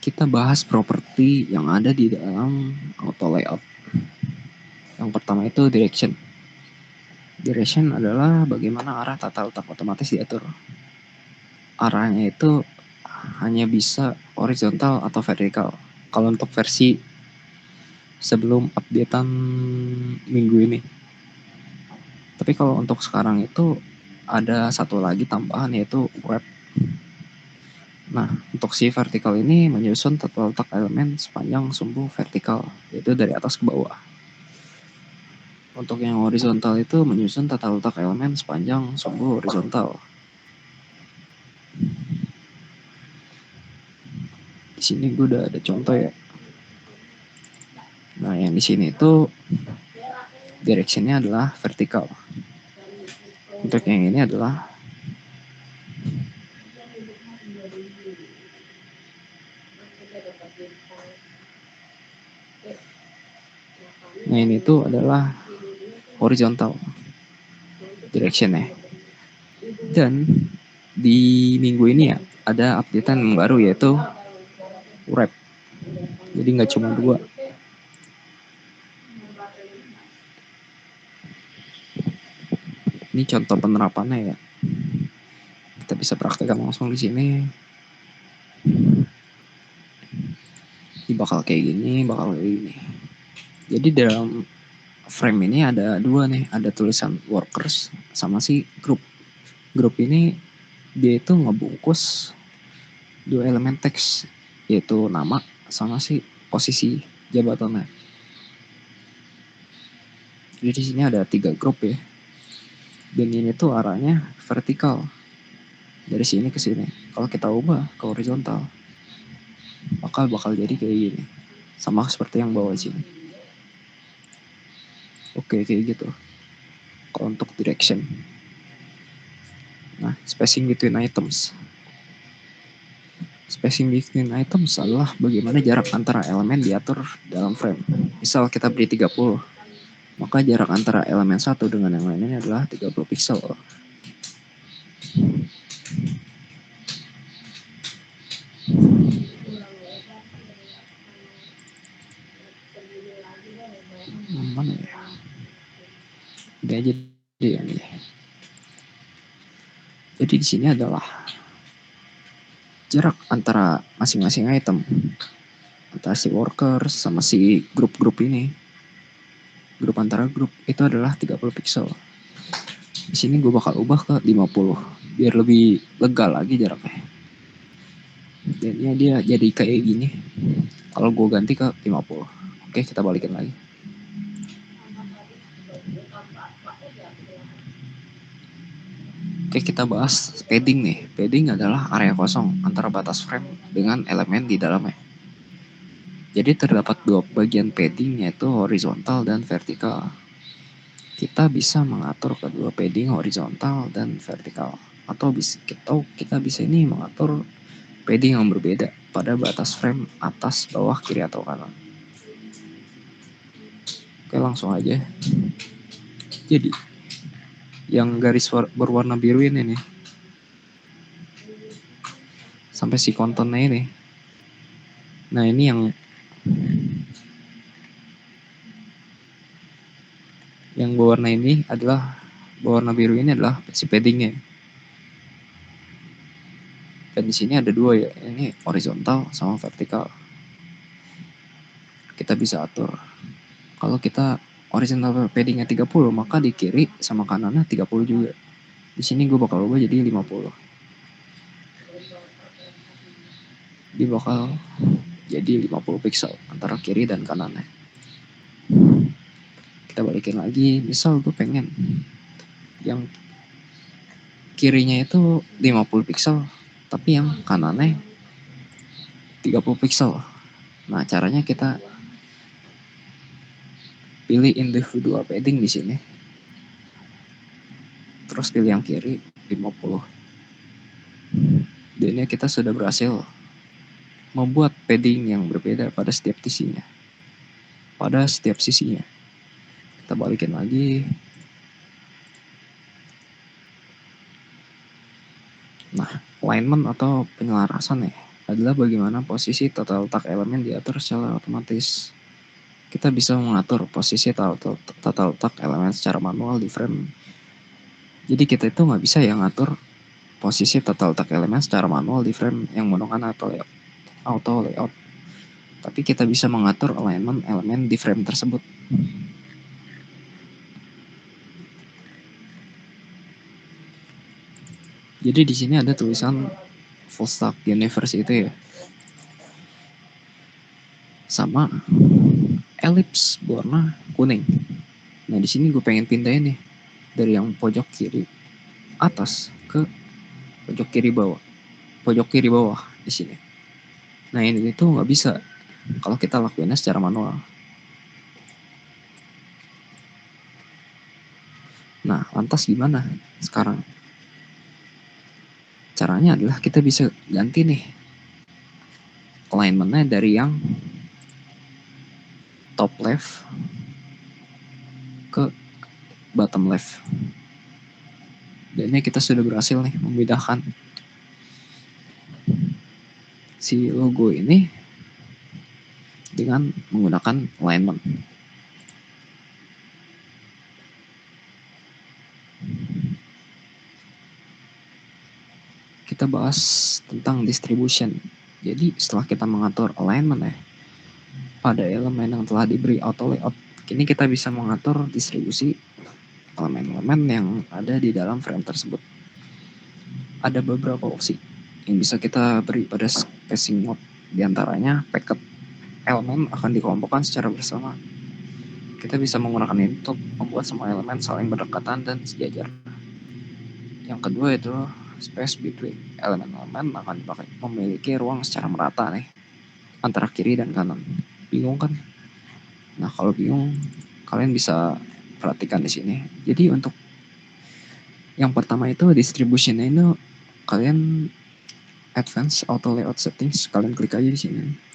Kita bahas properti yang ada di dalam auto layout. Yang pertama itu direction. Direction adalah bagaimana arah tata letak otomatis diatur. Arahnya itu hanya bisa horizontal atau vertikal. Kalau untuk versi sebelum updatean minggu ini. Tapi kalau untuk sekarang itu ada satu lagi tambahan yaitu wrap. Nah, untuk si vertikal ini menyusun tata letak elemen sepanjang sumbu vertikal, yaitu dari atas ke bawah. Untuk yang horizontal itu menyusun tata letak elemen sepanjang sumbu horizontal. Di sini gue udah ada contoh ya. Nah, yang di sini itu directionnya adalah vertikal. Untuk yang ini adalah adalah horizontal directionnya. Dan di minggu ini ya ada updatean yang baru yaitu wrap. Jadi nggak cuma dua. Ini contoh penerapannya ya. Kita bisa praktekkan langsung di sini. Ini bakal kayak gini, bakal kayak gini. Jadi dalam frame ini ada dua nih, ada tulisan workers sama si group. Group ini dia itu ngebungkus dua elemen teks, yaitu nama sama si posisi jabatannya. Jadi di sini ada 3 grup ya. Dan ini tuh arahnya vertikal. Dari sini ke sini. Kalau kita ubah ke horizontal, bakal jadi kayak gini. Sama seperti yang bawah sini. Oke, kayak gitu. Kalau untuk direction. Nah, spacing between items. Spacing between items adalah bagaimana jarak antara elemen diatur dalam frame. Misal kita beri 30, maka jarak antara elemen satu dengan yang lainnya adalah 30 pixel. Mana ya? Udah aja deh yang ini. Jadi di sini adalah jarak antara masing-masing item, antara si worker sama si grup-grup ini. Grup antara grup itu adalah 30 pixel. Di sini gue bakal ubah ke 50 biar lebih lega lagi jaraknya. Dan ya dia jadi kayak gini. Kalau gue ganti ke 50. Oke, kita balikin lagi. Oke, kita bahas padding nih. Padding adalah area kosong antara batas frame dengan elemen di dalamnya. Jadi terdapat dua bagian padding yaitu horizontal dan vertikal. Kita bisa mengatur kedua padding horizontal dan vertikal. Atau kita bisa ini mengatur padding yang berbeda pada batas frame atas, bawah, kiri, atau kanan. Oke, langsung aja. Jadi, yang garis berwarna biru ini nih, sampai si kontennya ini. Nah, ini yang berwarna ini adalah berwarna biru ini adalah si paddingnya. Dan di sini ada dua ya, ini horizontal sama vertikal. Kita bisa atur. Kalau kita horizontal paddingnya 30, maka di kiri sama kanannya 30 juga. Di sini gue bakal ubah jadi 50. Dia bakal jadi 50 pixel antara kiri dan kanannya. Kita balikin lagi, misal gue pengen yang kirinya itu 50 pixel, tapi yang kanannya 30 pixel. Nah, caranya kita pilih individual padding di sini. Terus pilih yang kiri 50. Dan ini kita sudah berhasil membuat padding yang berbeda pada setiap sisinya. Kita balikin lagi. Nah, alignment atau penyelarasan ya adalah bagaimana posisi tata letak elemen diatur secara otomatis. Kita bisa mengatur posisi tata letak elemen secara manual di frame. Jadi kita itu nggak bisa ya ngatur posisi tata letak elemen secara manual di frame yang menggunakan auto layout. Tapi kita bisa mengatur alignment elemen di frame tersebut. Jadi di sini ada tulisan full stack universe itu ya. Sama ellipse warna kuning. Nah, di sini gue pengen pindahin nih dari yang pojok kiri atas ke pojok kiri bawah di sini. Nah, ini tuh nggak bisa kalau kita lakuinnya secara manual. Nah, lantas gimana sekarang? Caranya adalah kita bisa ganti nih alignment-nya dari yang top left ke bottom left. Dan ini kita sudah berhasil nih membedakan si logo ini dengan menggunakan alignment. Kita bahas tentang distribution. Jadi setelah kita mengatur alignment ya pada elemen yang telah diberi auto layout, kini kita bisa mengatur distribusi elemen-elemen yang ada di dalam frame tersebut. Ada beberapa opsi yang bisa kita beri pada spacing mode. Di antaranya packet elemen akan dikelompokkan secara bersama. Kita bisa menggunakan ini untuk membuat semua elemen saling berdekatan dan sejajar. Yang kedua itu space between elemen-elemen akan dipakai memiliki ruang secara merata nih antara kiri dan kanan. Bingung kan? Nah, kalau bingung kalian bisa perhatikan di sini. Jadi untuk yang pertama itu distribution-nya itu kalian advance auto layout settings, kalian klik aja di sini.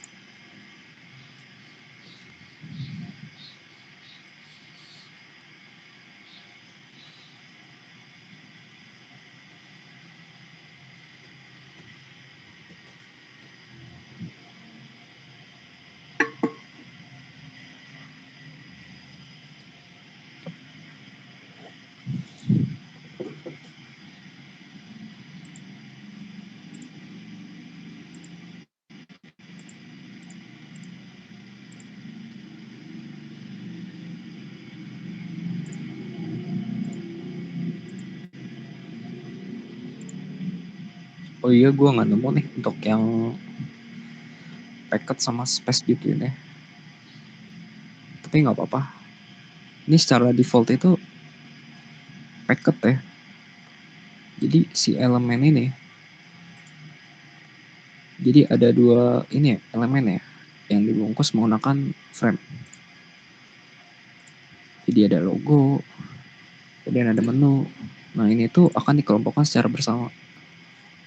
Oh iya, gue nggak nemu nih untuk yang packet sama space between ya. Tapi nggak apa-apa. Ini secara default itu packet ya. Jadi si elemen ini, jadi ada dua ini ya, elemen ya yang dibungkus menggunakan frame. Jadi ada logo, kemudian ada menu. Nah, ini tuh akan dikelompokkan secara bersama.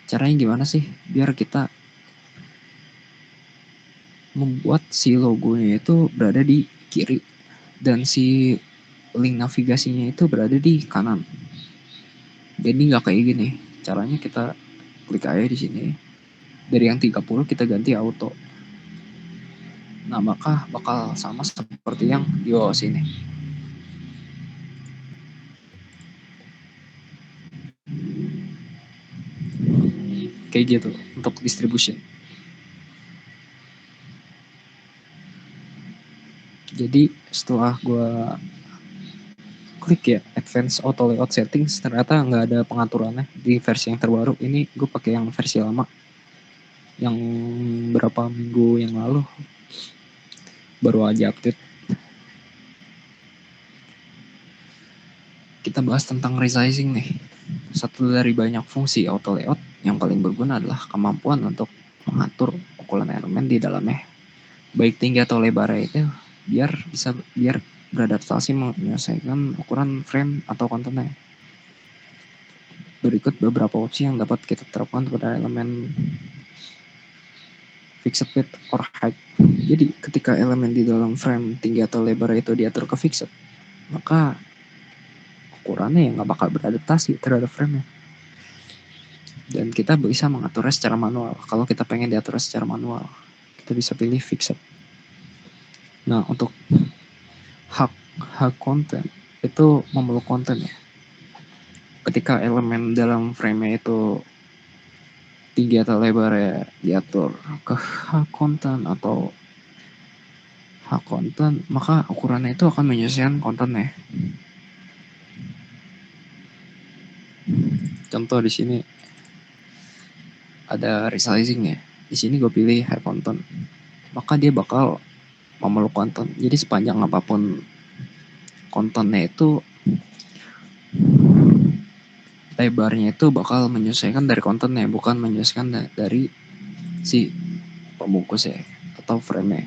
Caranya gimana sih biar kita membuat si logonya itu berada di kiri dan si link navigasinya itu berada di kanan. Jadi nggak kayak gini. Caranya kita klik aja di sini. Dari yang 30 kita ganti auto. Nah, maka bakal sama seperti yang di bawah sini. Kayak gitu untuk distribution. Jadi setelah gue klik ya advance auto layout settings, ternyata nggak ada pengaturannya di versi yang terbaru. Ini gue pakai yang versi lama yang berapa minggu yang lalu baru aja update. Kita bahas tentang resizing nih. Satu dari banyak fungsi auto layout yang paling berguna adalah kemampuan untuk mengatur ukuran elemen di dalamnya, baik tinggi atau lebarnya itu biar beradaptasi menyelesaikan ukuran frame atau kontennya. Berikut beberapa opsi yang dapat kita terapkan pada elemen fixed width or height. Jadi ketika elemen di dalam frame tinggi atau lebar itu diatur ke fixed, maka ukurannya ya nggak bakal beradaptasi terhadap frame-nya. Dan kita bisa mengaturnya secara manual. Kalau kita pengen diatur secara manual, kita bisa pilih fixed. Nah, untuk hak konten itu memeluk konten ya. Ketika elemen dalam frame-nya itu tinggi atau lebar ya diatur ke hak konten atau hak konten, maka ukurannya itu akan menyesuaikan kontennya. Contoh di sini ada resizing ya. Di sini gue pilih high content, maka dia bakal memeluk konten. Jadi sepanjang apapun kontennya itu, lebarnya itu bakal menyesuaikan dari kontennya, bukan menyesuaikan dari si pembungkus ya atau frame-nya.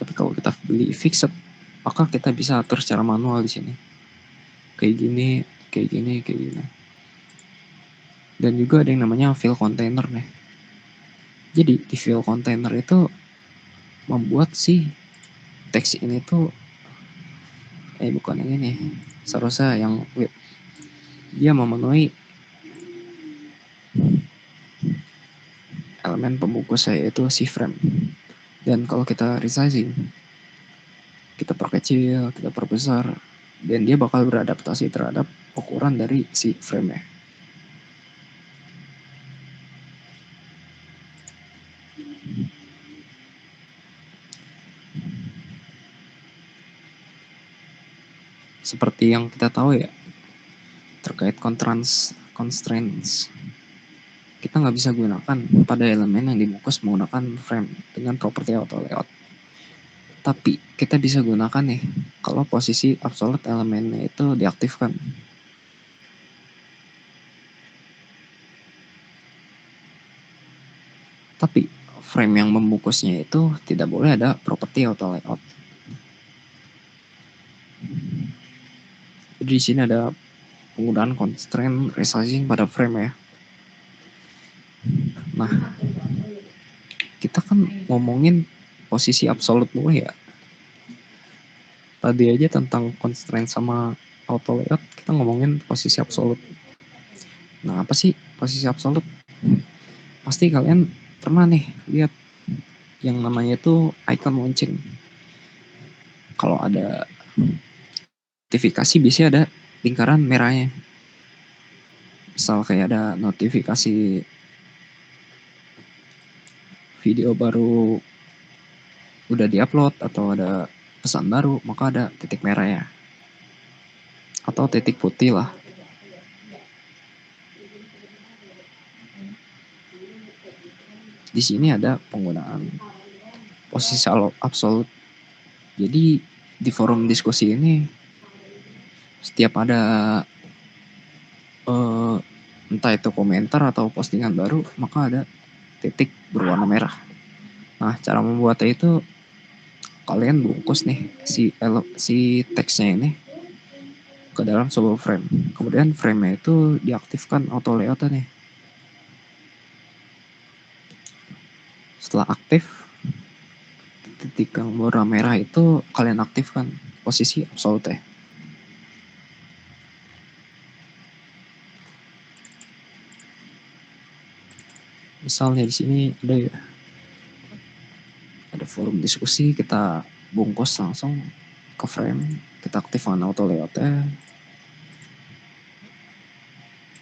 Tapi kalau kita beli fixed, maka kita bisa atur secara manual di sini. Kayak gini, kayak gini, kayak gini. Dan juga ada yang namanya fill container nih. Jadi di fill container itu membuat si teks ini tuh bukan yang ini. Seharusnya yang width. Dia memenuhi elemen pembungkus saya yaitu si frame. Dan kalau kita resizing, kita perkecil, kita perbesar, dan dia bakal beradaptasi terhadap ukuran dari si frame-nya. Seperti yang kita tahu ya, terkait constraints, kita nggak bisa gunakan pada elemen yang dibungkus menggunakan frame dengan properti auto layout. Tapi kita bisa gunakan nih kalau posisi absolute elemennya itu diaktifkan. Tapi frame yang membungkusnya itu tidak boleh ada properti auto layout. Jadi di sini ada penggunaan constraint resizing pada frame ya. Nah, kita kan ngomongin posisi absolute dulu ya. Tadi aja tentang constraint sama auto layout, kita ngomongin posisi absolute. Nah, apa sih posisi absolute? Pasti kalian pernah nih lihat yang namanya itu icon launching. Kalau ada notifikasi biasanya ada lingkaran merahnya. Misal kayak ada notifikasi video baru udah diupload atau ada pesan baru, maka ada titik merah ya. Atau titik putih lah. Di sini ada penggunaan posisi absolute. Jadi di forum diskusi ini setiap ada entah itu komentar atau postingan baru, maka ada titik berwarna merah. Nah, cara membuatnya itu kalian bungkus nih si teksnya ini ke dalam sebuah frame. Kemudian frame-nya itu diaktifkan auto layout nih. Setelah aktif, titik yang berwarna merah itu kalian aktifkan posisi absolute. Misalnya di sini ada forum diskusi, kita bungkus langsung ke frame, kita aktifkan auto layoutnya.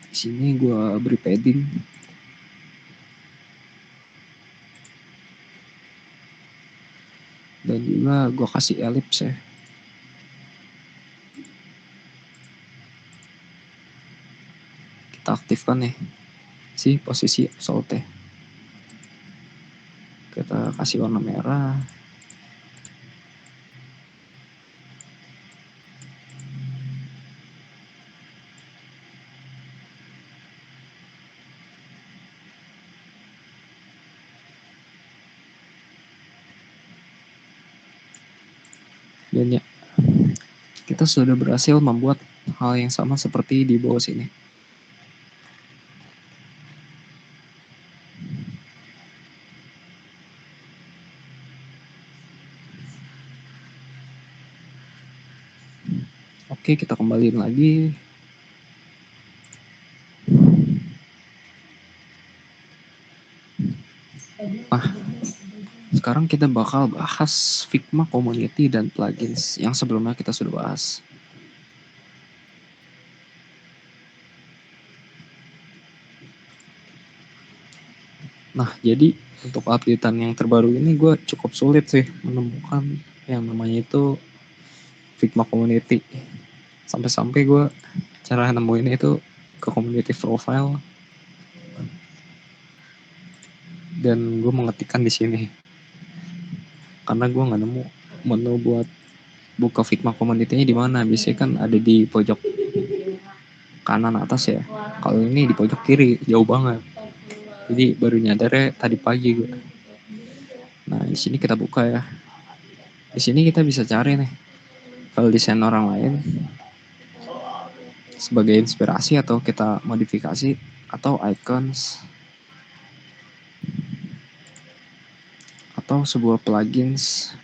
Di sini gue beri padding. Dan juga gue kasih ellipse ya. Kita aktifkan nih si posisi absolute. Kita kasih warna merah. Dan ya, kita sudah berhasil membuat hal yang sama seperti di bawah sini. Oke, kita kembaliin lagi. Sekarang kita bakal bahas Figma Community dan plugins yang sebelumnya kita sudah bahas. Nah, jadi untuk updatean yang terbaru ini gue cukup sulit sih menemukan yang namanya itu Figma Community. Sampai-sampai gue cara nemuin itu ke community profile dan gue mengetikkan di sini karena gue nggak nemu menu buat buka Figma Community-nya di mana. Biasanya kan ada di pojok kanan atas ya. Kalau ini di pojok kiri, jauh banget. Jadi baru nyadarnya tadi pagi gue. Nah, di sini kita buka ya. Di sini kita bisa cari nih file desain orang lain sebagai inspirasi atau kita modifikasi atau icons atau sebuah plugins.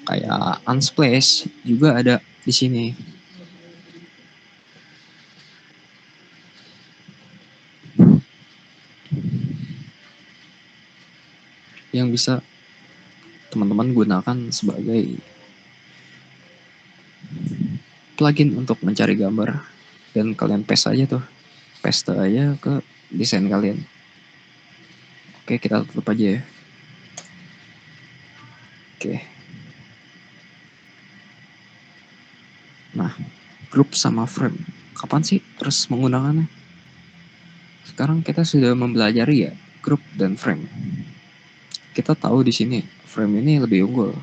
Kayak Unsplash juga ada di sini. Yang bisa teman-teman gunakan sebagai plugin untuk mencari gambar dan kalian paste aja ke desain kalian. Oke, kita tutup aja ya. Oke. Nah, group sama frame. Kapan sih terus menggunakannya? Sekarang kita sudah mempelajari ya group dan frame. Kita tahu di sini frame ini lebih unggul.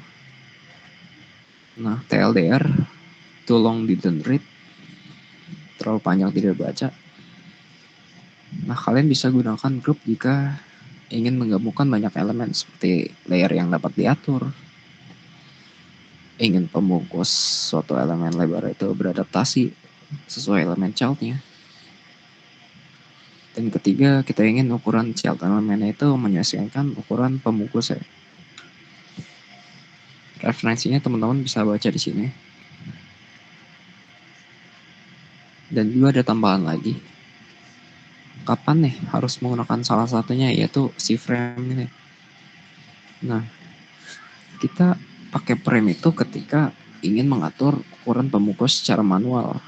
Nah, TLDR, too long didn't read, terlalu panjang tidak baca. Nah, kalian bisa gunakan group jika ingin menggabungkan banyak elemen seperti layer yang dapat diatur, ingin pembungkus suatu elemen lebar itu beradaptasi sesuai elemen childnya. Dan ketiga, kita ingin ukuran child elemennya itu menyesuaikan ukuran pembungkusnya. Referensinya teman-teman bisa baca di sini. Dan juga ada tambahan lagi. Kapan nih harus menggunakan salah satunya, yaitu si frame ini. Nah, kita pakai frame itu ketika ingin mengatur ukuran pembungkus secara manual.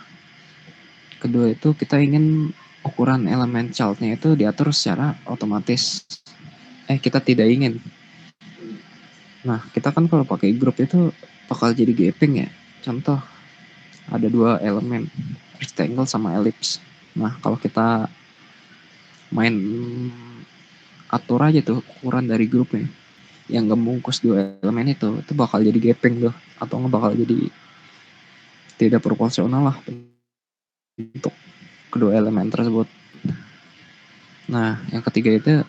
Kedua itu kita ingin ukuran elemen childnya itu diatur secara otomatis. Kita tidak ingin. Nah, kita kan kalau pakai group itu bakal jadi gaping ya. Contoh, ada dua elemen, rectangle sama ellipse. Nah, kalau kita main atur aja tuh ukuran dari grupnya yang ngebungkus dua elemen itu bakal jadi gaping tuh, atau nggak bakal jadi tidak proporsional lah untuk kedua elemen tersebut. Nah, yang ketiga itu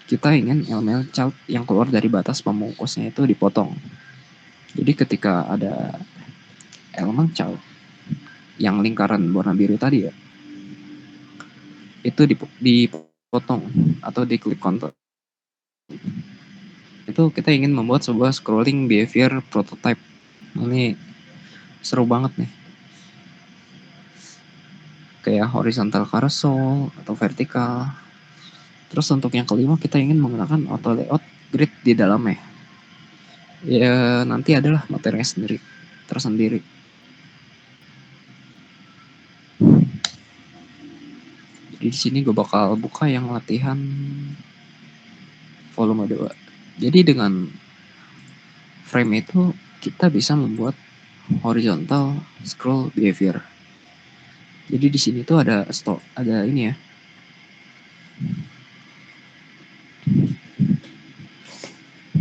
kita ingin elemen child yang keluar dari batas pembungkusnya itu dipotong. Jadi ketika ada elemen child yang lingkaran warna biru tadi ya, itu dipotong atau diklik contour. Itu kita ingin membuat sebuah scrolling behavior prototype. Ini seru banget nih. Kayak horizontal carousel atau vertikal. Terus untuk yang kelima kita ingin menggunakan auto layout grid di dalamnya. Ya nanti adalah materinya tersendiri. Jadi di sini gue bakal buka yang latihan volume 2. Jadi dengan frame itu kita bisa membuat horizontal scroll behavior. Jadi di sini tuh ada ini ya.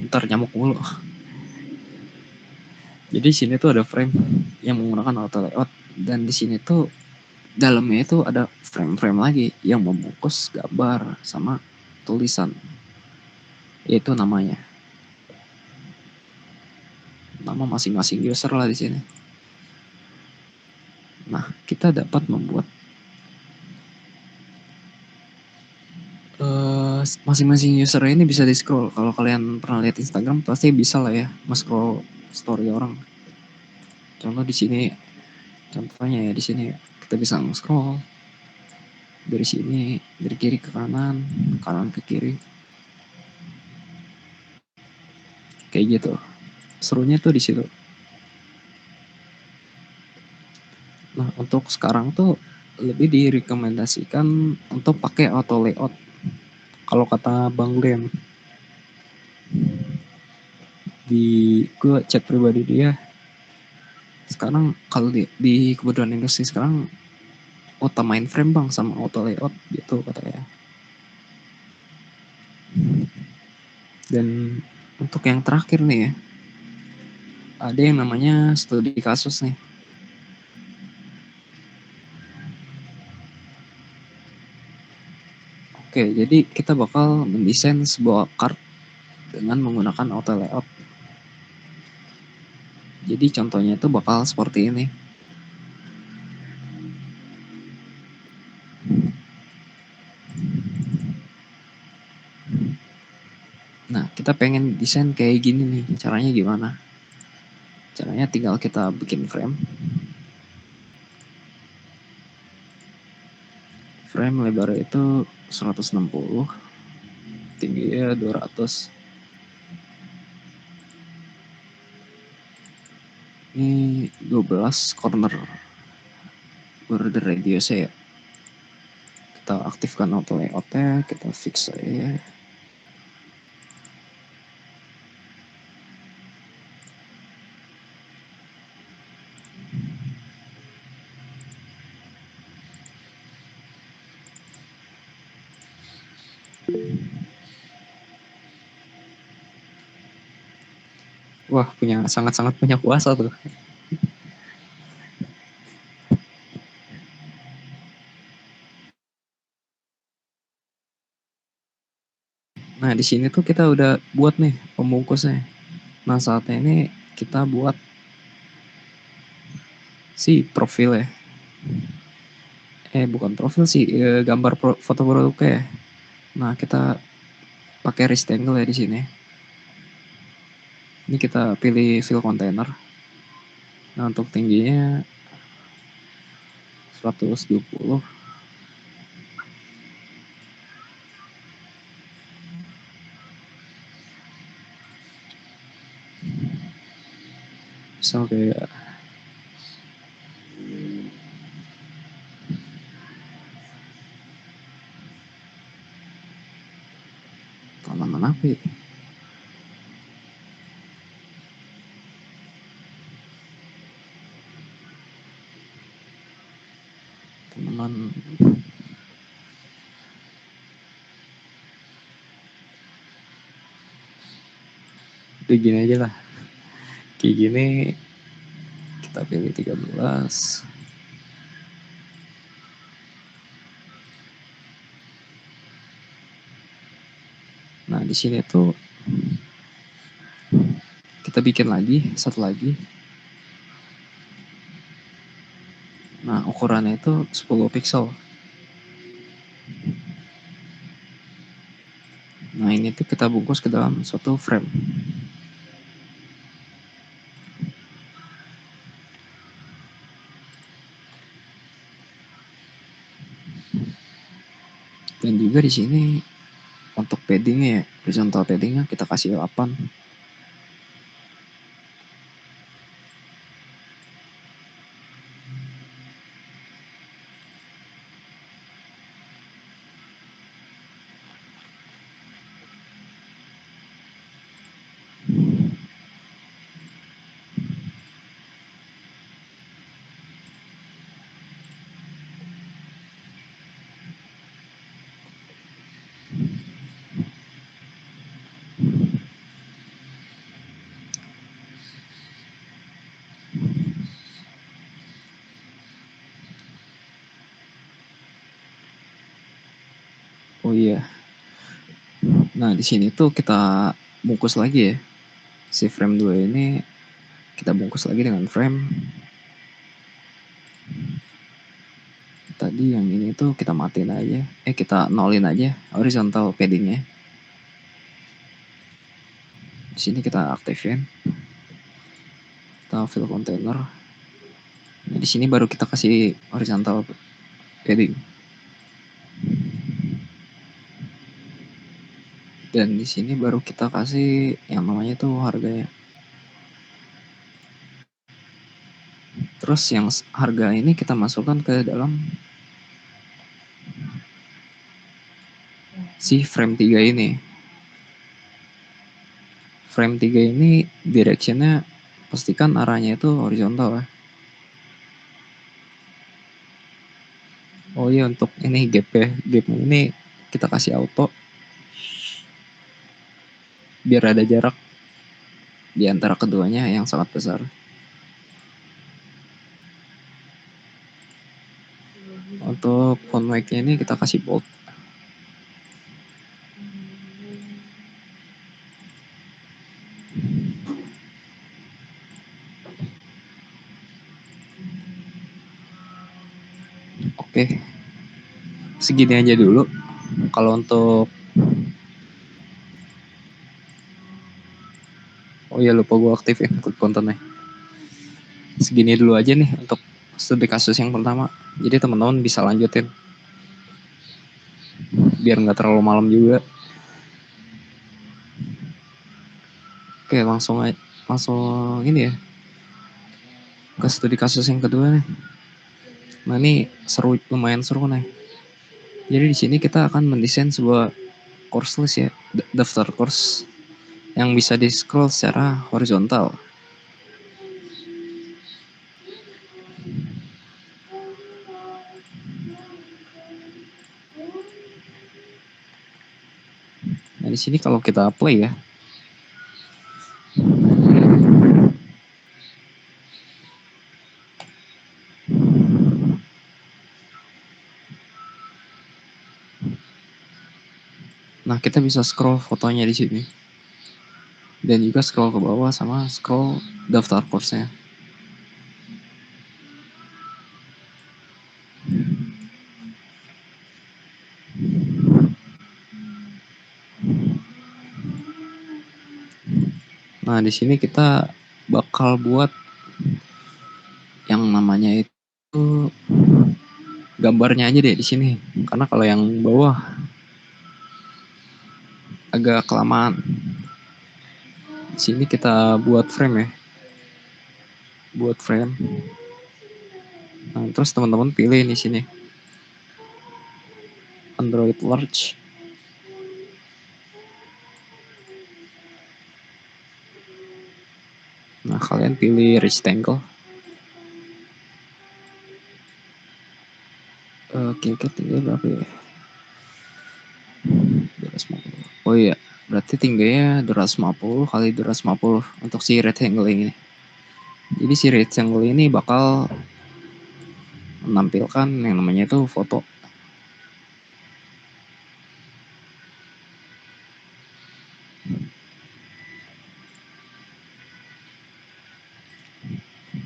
Ntar nyamuk mulu. Jadi di sini tuh ada frame. yang menggunakan auto layout, dan di sini tuh dalamnya itu ada frame-frame lagi yang membungkus gambar sama tulisan, yaitu namanya, nama masing-masing user lah di sini. Nah, kita dapat membuat masing-masing user ini bisa di scroll. Kalau kalian pernah lihat Instagram pasti bisa lah ya, scroll story orang. Contoh di sini, contohnya ya di sini kita bisa scroll dari sini, dari kiri ke kanan, kanan ke kiri, kayak gitu. Serunya tuh di situ. Nah, untuk sekarang tuh lebih direkomendasikan untuk pakai auto layout. Kalau kata Bang Glenn di gue chat pribadi dia, sekarang kalau di kebutuhan industri sekarang utamain frame bang sama auto layout gitu katanya. Dan untuk yang terakhir nih ya, ada yang namanya studi kasus nih. Oke, jadi kita bakal mendesain sebuah card dengan menggunakan auto layout. Jadi contohnya itu bakal seperti ini. Nah, kita pengen desain kayak gini nih. Caranya gimana? Caranya tinggal kita bikin frame. Frame lebarnya itu 160, tingginya 200. Ini 12 corner border radius ya. Kita aktifkan auto layoutnya, kita fix aja. Wah, sangat-sangat punya kuasa tuh. Nah, di sini tuh kita udah buat nih pembungkusnya. Nah, saatnya ini kita buat si profil ya. Bukan profil sih, gambar foto produknya ya. Nah, kita pakai rectangle ya di sini. Ini kita pilih fill container. Nah, untuk tingginya 120. So kayak tanaman apa ya? Tanaman udah gini aja lah. Kayak gini kita pilih 13. Nah, di sini tuh kita bikin lagi satu lagi. Nah, ukurannya itu 10 pixel. Nah, ini tuh kita bungkus ke dalam suatu frame. Dan juga di sini untuk paddingnya ya, horizontal paddingnya kita kasih 8. Oh iya. Nah, di sini tuh kita bungkus lagi ya. Si frame 2 ini kita bungkus lagi dengan frame. Tadi yang ini tuh kita matiin aja. Kita nolin aja horizontal paddingnya. Di sini kita aktifin. Kita fill container. Nah, di sini baru kita kasih horizontal padding. Dan di sini baru kita kasih yang namanya tuh harganya. Terus yang harga ini kita masukkan ke dalam si frame 3 ini. Frame 3 ini directionnya pastikan arahnya itu horizontal ya. Oh iya, untuk ini gap ya. Gap ini kita kasih auto biar ada jarak di antara keduanya yang sangat besar. Untuk font weight-nya ini kita kasih bold. Oke. Segini aja dulu. Kalau untuk oh iya, lupa gue aktifin quick kontennya. Segini dulu aja nih untuk studi kasus yang pertama. Jadi teman-teman bisa lanjutin biar nggak terlalu malam juga. Oke, langsung ini ya ke studi kasus yang kedua nih. Nah, ini lumayan seru nih. Jadi di sini kita akan mendesain sebuah course list ya, daftar course yang bisa di scroll secara horizontal. Nah, di sini kalau kita play ya, nah kita bisa scroll fotonya di sini. Dan juga scroll ke bawah sama scroll daftar course-nya. Nah, di sini kita bakal buat yang namanya itu gambarnya aja deh di sini. Karena kalau yang bawah agak kelamaan. Di sini kita buat frame ya. Buat frame. Nah, terus teman-teman pilih di sini. Android Large. Nah, kalian pilih rectangle. Kira-kira tingginya berapa ya? 250. Oh iya, berarti tingginya 250 kali 250 untuk si rectangle ini. Jadi si rectangle ini bakal menampilkan yang namanya itu foto.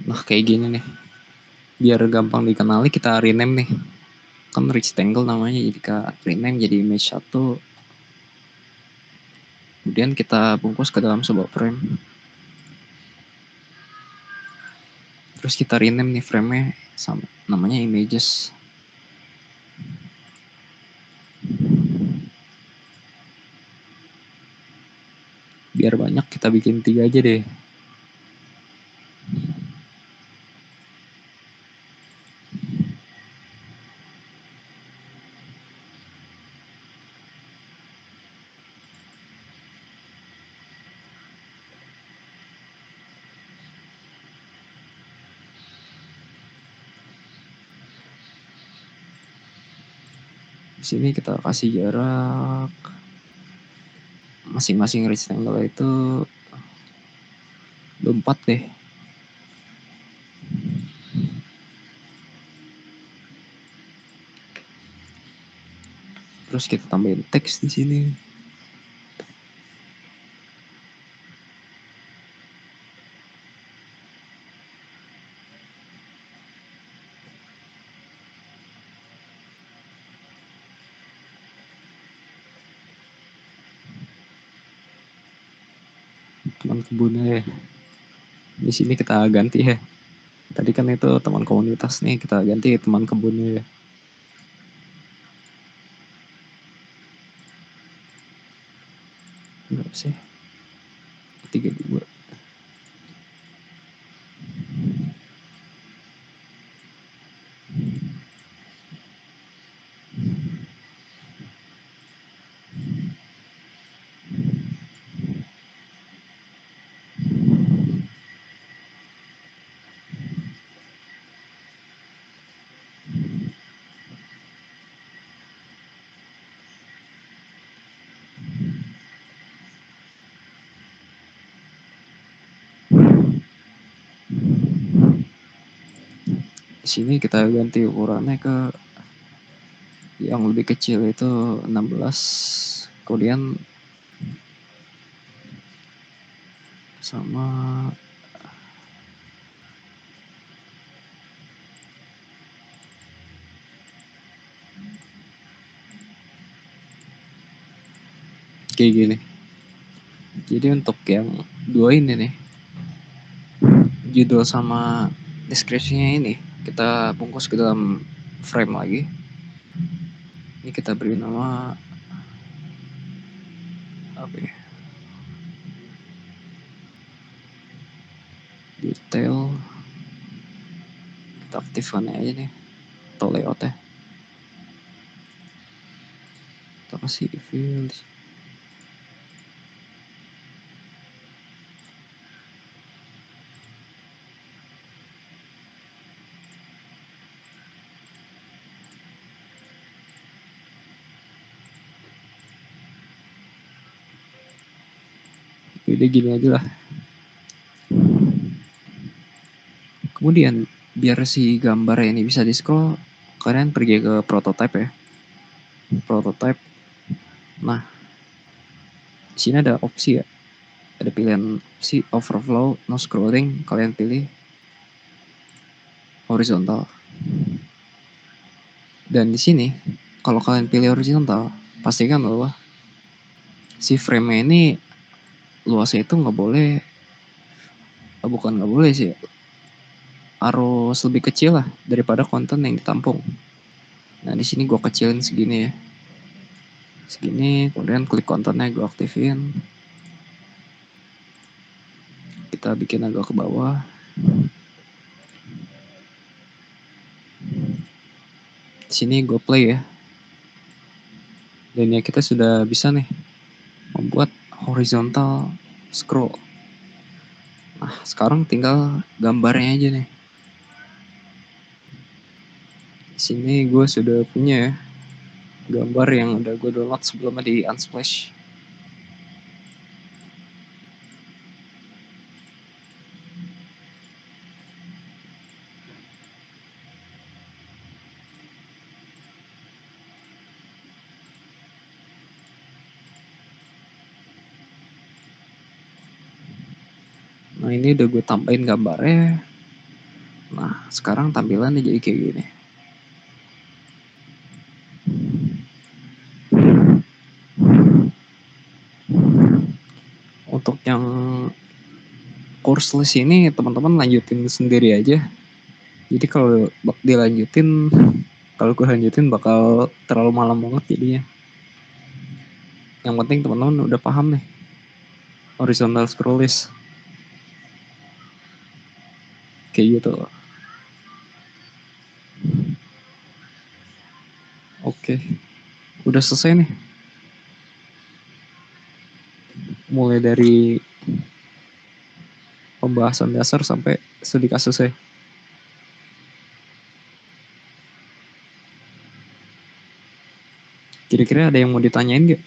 Nah, kayak gini nih. Biar gampang dikenali kita rename nih. Kan rectangle namanya, jadi kita rename jadi image 1. Kemudian kita bungkus ke dalam sebuah frame. Terus kita rename nih frame-nya sama namanya images. Biar banyak kita bikin 3 aja deh. Di sini kita kasih jarak masing-masing rectangle itu 4 deh. Terus kita tambahin teks di sini. Teman kebunnya ya. Di sini kita ganti ya. Tadi kan itu teman komunitas nih, kita ganti teman kebunnya ya. Berapa sih? 32. Di sini kita ganti ukurannya ke yang lebih kecil itu 16. Kemudian sama kayak gini. Jadi untuk yang dua ini nih, judul sama deskripsinya ini kita bungkus ke dalam frame lagi. Ini kita beri nama apa ya? Detail. Kita aktifkan aja nih atau layout ya. Kita kasih field. Udah gini aja lah. Kemudian biar si gambar ini bisa di scroll, kalian pergi ke prototype ya. Prototype. Nah, di sini ada opsi ya. Ada pilihan opsi overflow, no scrolling. Kalian pilih horizontal. Dan di sini, kalau kalian pilih horizontal, pastikan bahwa si frame ini luasnya itu nggak boleh, bukan nggak boleh sih, harus lebih kecil lah daripada konten yang ditampung. Nah di sini gue kecilin segini ya, segini. Kemudian klik kontennya gue aktifin. Kita bikin agak ke bawah. Di sini gue play ya. Dan ya kita sudah bisa nih membuat horizontal scroll. Nah sekarang tinggal gambarnya aja nih. Di sini gue sudah punya ya, gambar yang udah gue download sebelumnya di Unsplash. Nah ini udah gue tambahin gambarnya. Nah sekarang tampilannya jadi kayak gini. Untuk yang courseless ini teman-teman lanjutin sendiri aja. Jadi kalau dilanjutin, kalau gue lanjutin bakal terlalu malam banget jadinya. Yang penting teman-teman udah paham nih horizontal scroll list kayak gitu. Oke, udah selesai nih. Mulai dari pembahasan dasar sampai studi kasusnya. Kira-kira ada yang mau ditanyain gak?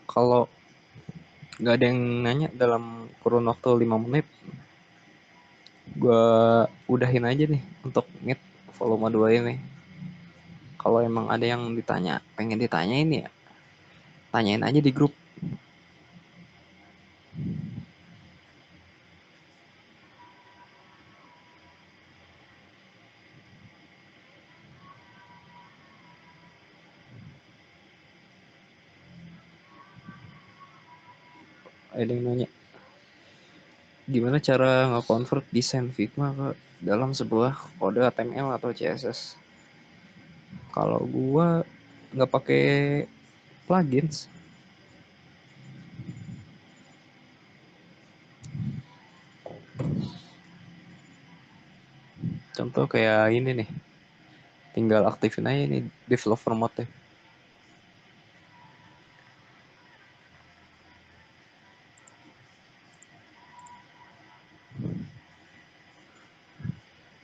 Kalau nggak ada yang nanya dalam kurun waktu 5 menit, gue udahin aja nih untuk Meet volume 2 ini. Kalau emang ada yang pengen ditanyain ya, tanyain aja di grup. Ada yang nanya, gimana cara nge-convert desain Figma ke dalam sebuah kode HTML atau CSS? Kalau gua nggak pakai plugins, contoh kayak ini nih, tinggal aktifin aja nih developer mode.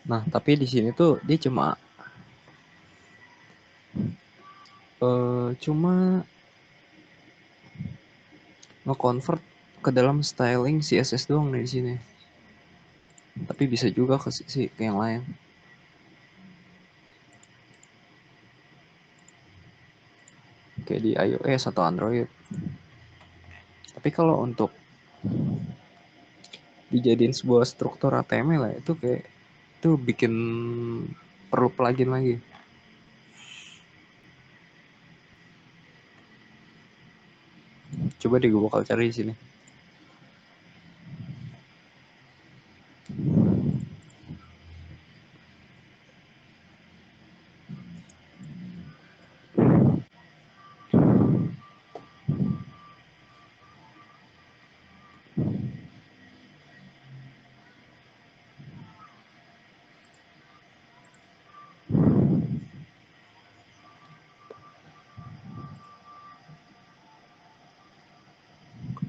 Nah, tapi di sini tuh dia cuma nge-convert ke dalam styling CSS doang nih di sini. Tapi bisa juga ke yang lain. Kayak di iOS atau Android. Tapi kalau untuk dijadiin sebuah struktur HTML lah, itu kayak itu bikin perlu plugin lagi. Coba deh gue bakal cari di sini.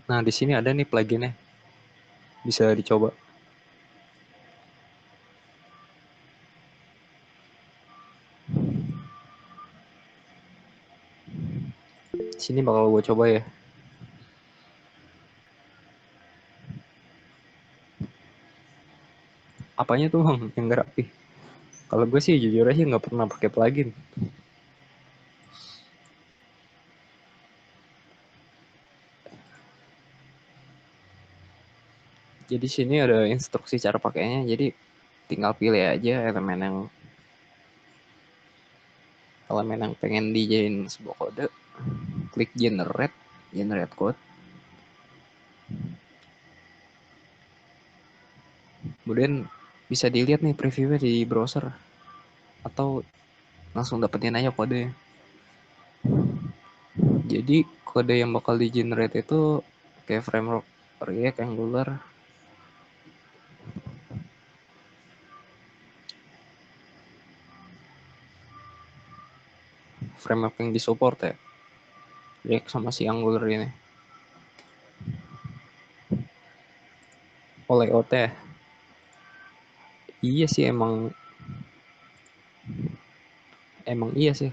Nah, di sini ada nih pluginnya. Bisa dicoba. Di sini bakal gue coba ya. Apanya tuh bang yang gak rapi? Kalau gue sih jujur aja nggak pernah pakai plugin. Jadi sini ada instruksi cara pakainya. Jadi tinggal pilih aja elemen yang pengen dijadiin sebuah kode. Klik generate code. Kemudian bisa dilihat nih previewnya di browser atau langsung dapetin aja kode. Jadi kode yang bakal di generate itu kayak framework React, Angular, framework yang disupport ya, React sama si Angular ini. Oleh OT ya. Iya sih emang iya sih.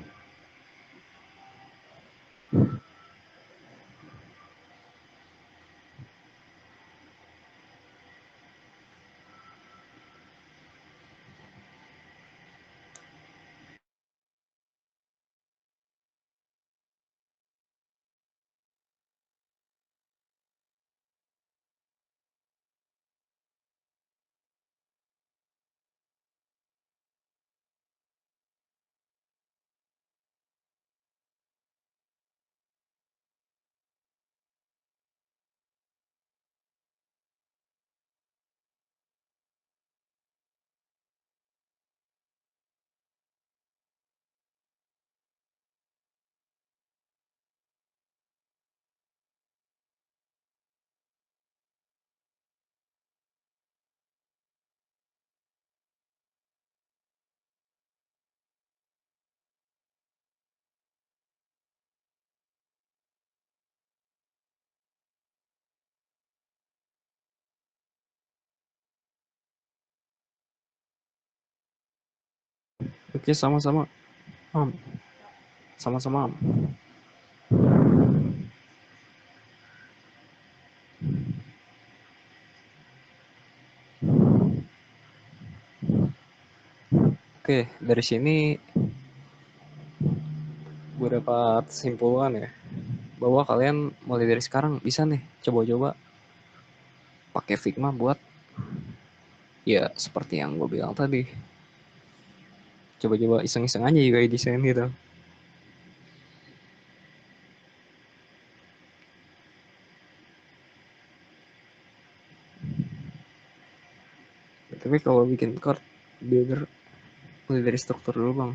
Oke, sama-sama. Sama-sama. Oke, dari sini gue dapat kesimpulan ya, bahwa kalian mulai dari sekarang bisa nih coba-coba pakai Figma buat ya seperti yang gue bilang tadi, coba-coba iseng-iseng aja UI design gitu. Tapi kalau bikin chord biar mulai dari struktur dulu bang.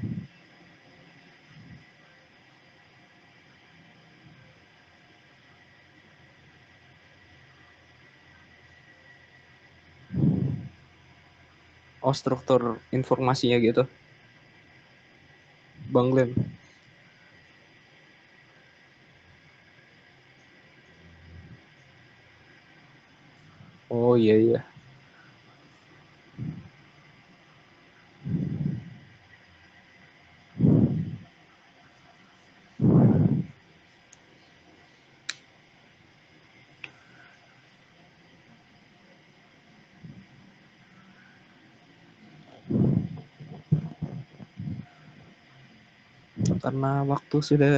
Oh, struktur informasinya gitu, Bang Glenn. Oh iya iya. Karena waktu sudah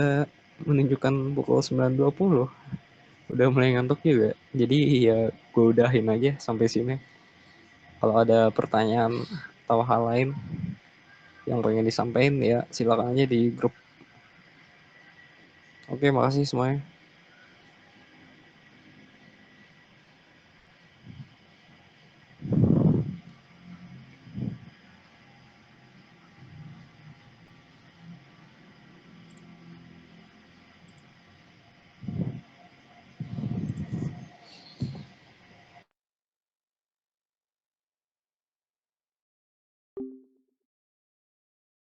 menunjukkan pukul 9.20, udah mulai ngantuk juga. Jadi ya gue udahin aja sampai sini. Kalau ada pertanyaan atau hal lain yang pengen disampaikan ya silakan aja di grup. Oke, makasih semuanya.